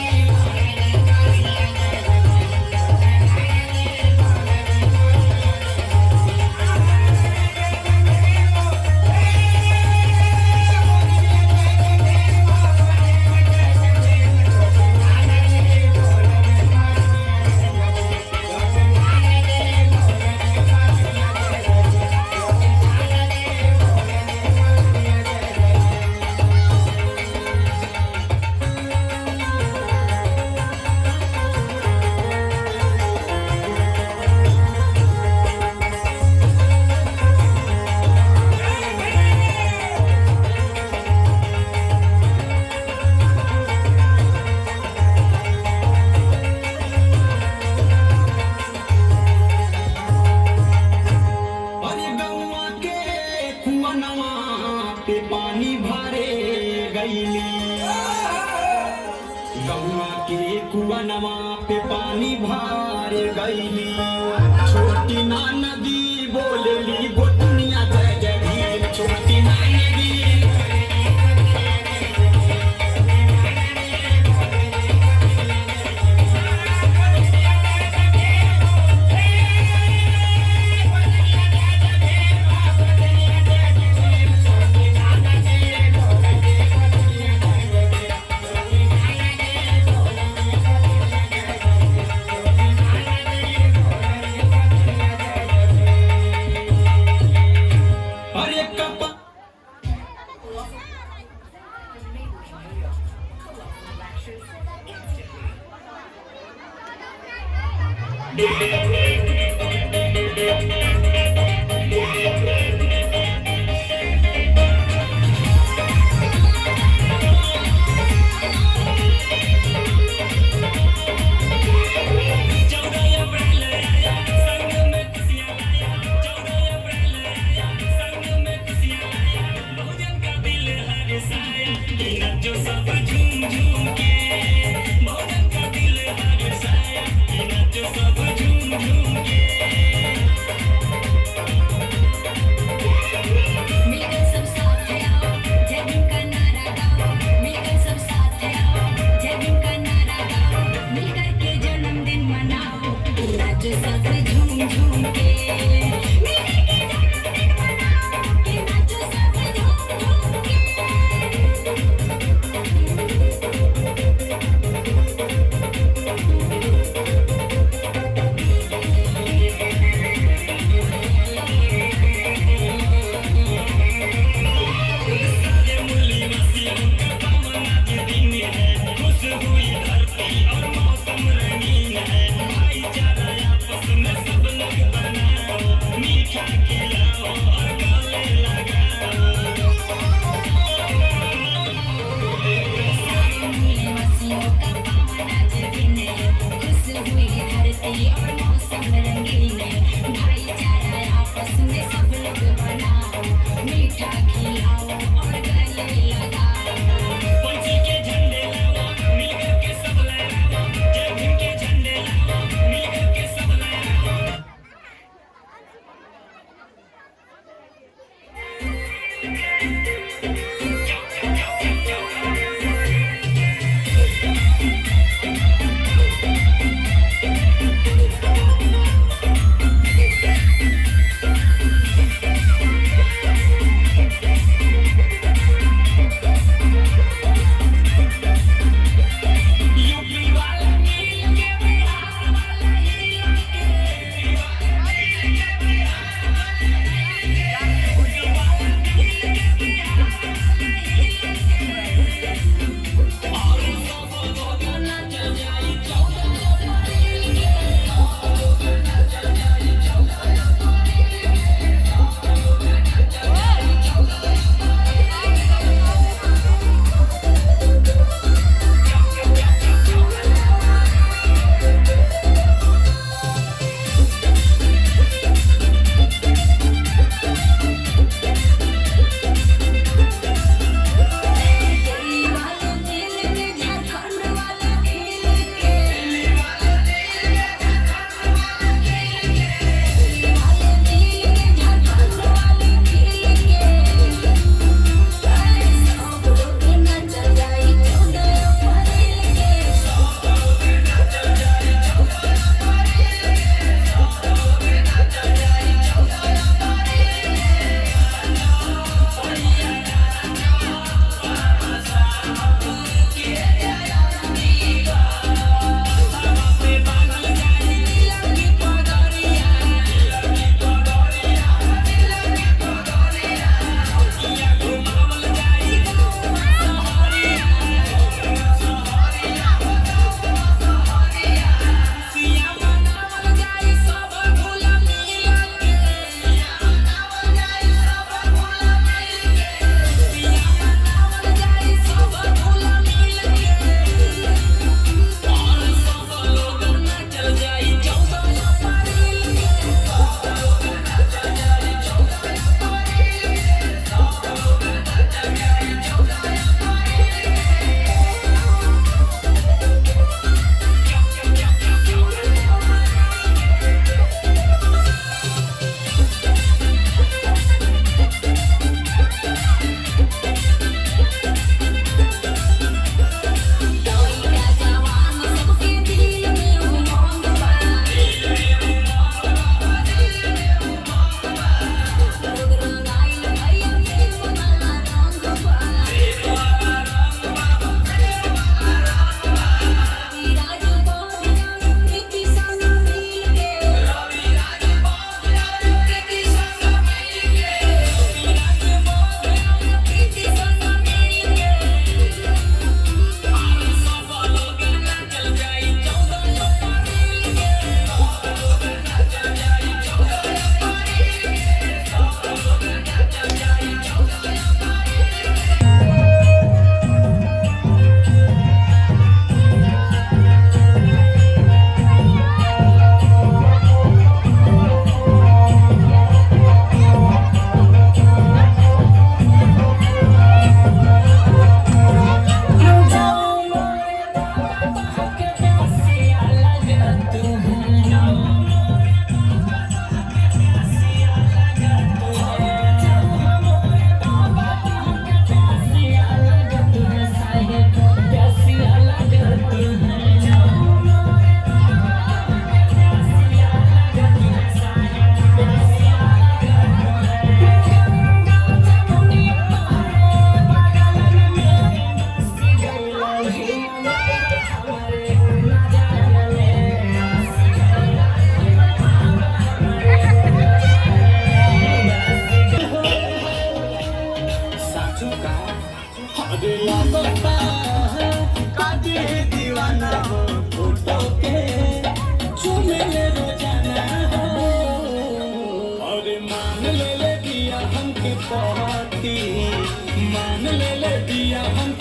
बनवा पे पानी भार गईली छोटी ना नदी बोलली वो दुनिया जय जय भीम छोटी ना नदी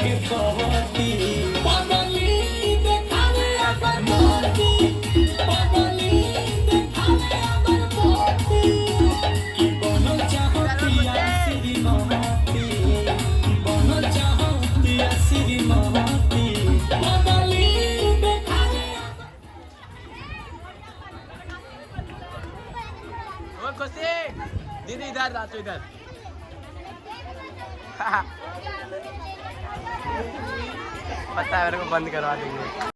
के पहती पगली देखावे अगर मोती पगली देखावे अगर मोती कि बनल चाहतिया श्रीमती बनल चाहतिया श्रीमती पगली देखावे और खुशी दीदी इधर रातू इधर पता है मेरे को बंद करवा देंगे।